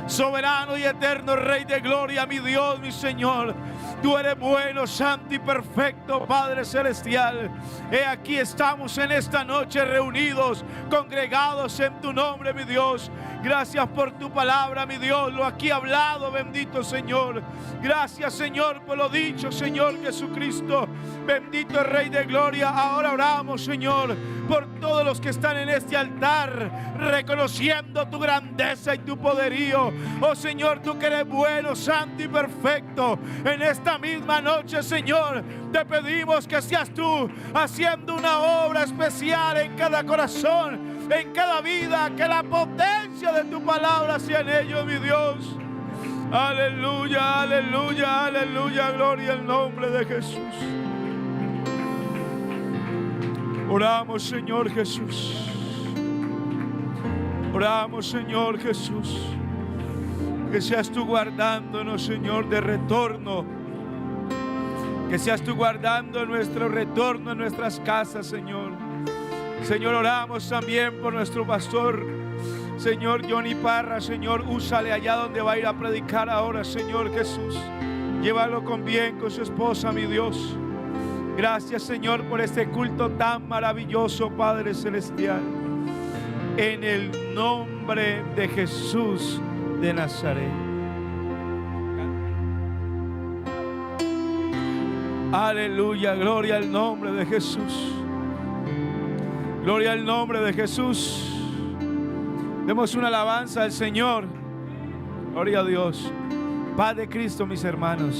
Soberano y eterno Rey de gloria, mi Dios, mi Señor. Tú eres bueno, santo y perfecto, Padre celestial. He aquí estamos en esta noche reunidos, congregados en tu nombre, mi Dios. Gracias por tu palabra, mi Dios, lo aquí hablado, bendito Señor. Gracias, Señor, por lo dicho, Señor Jesucristo. Bendito el Rey de gloria. Ahora oramos, Señor, por todos los que están en este altar, reconociendo tu grandeza y tu poderío. Oh Señor, tú que eres bueno, santo y perfecto. En esta misma noche, Señor, te pedimos que seas tú haciendo una obra especial en cada corazón, en cada vida, que la potencia de tu palabra sea en ellos, mi Dios. Aleluya, aleluya, aleluya, gloria al nombre de Jesús. Oramos, Señor Jesús. Oramos, Señor Jesús. Que seas tú guardándonos, Señor, de retorno. Que seas tú guardando nuestro retorno en nuestras casas, Señor. Señor, oramos también por nuestro pastor, Señor Johnny Parra. Señor, úsale allá donde va a ir a predicar ahora, Señor Jesús. Llévalo con bien con su esposa, mi Dios. Gracias, Señor, por este culto tan maravilloso, Padre celestial. En el nombre de Jesús de Nazaret. Aleluya, gloria al nombre de Jesús. Gloria al nombre de Jesús. Demos una alabanza al Señor. Gloria a Dios. Paz de Cristo, mis hermanos.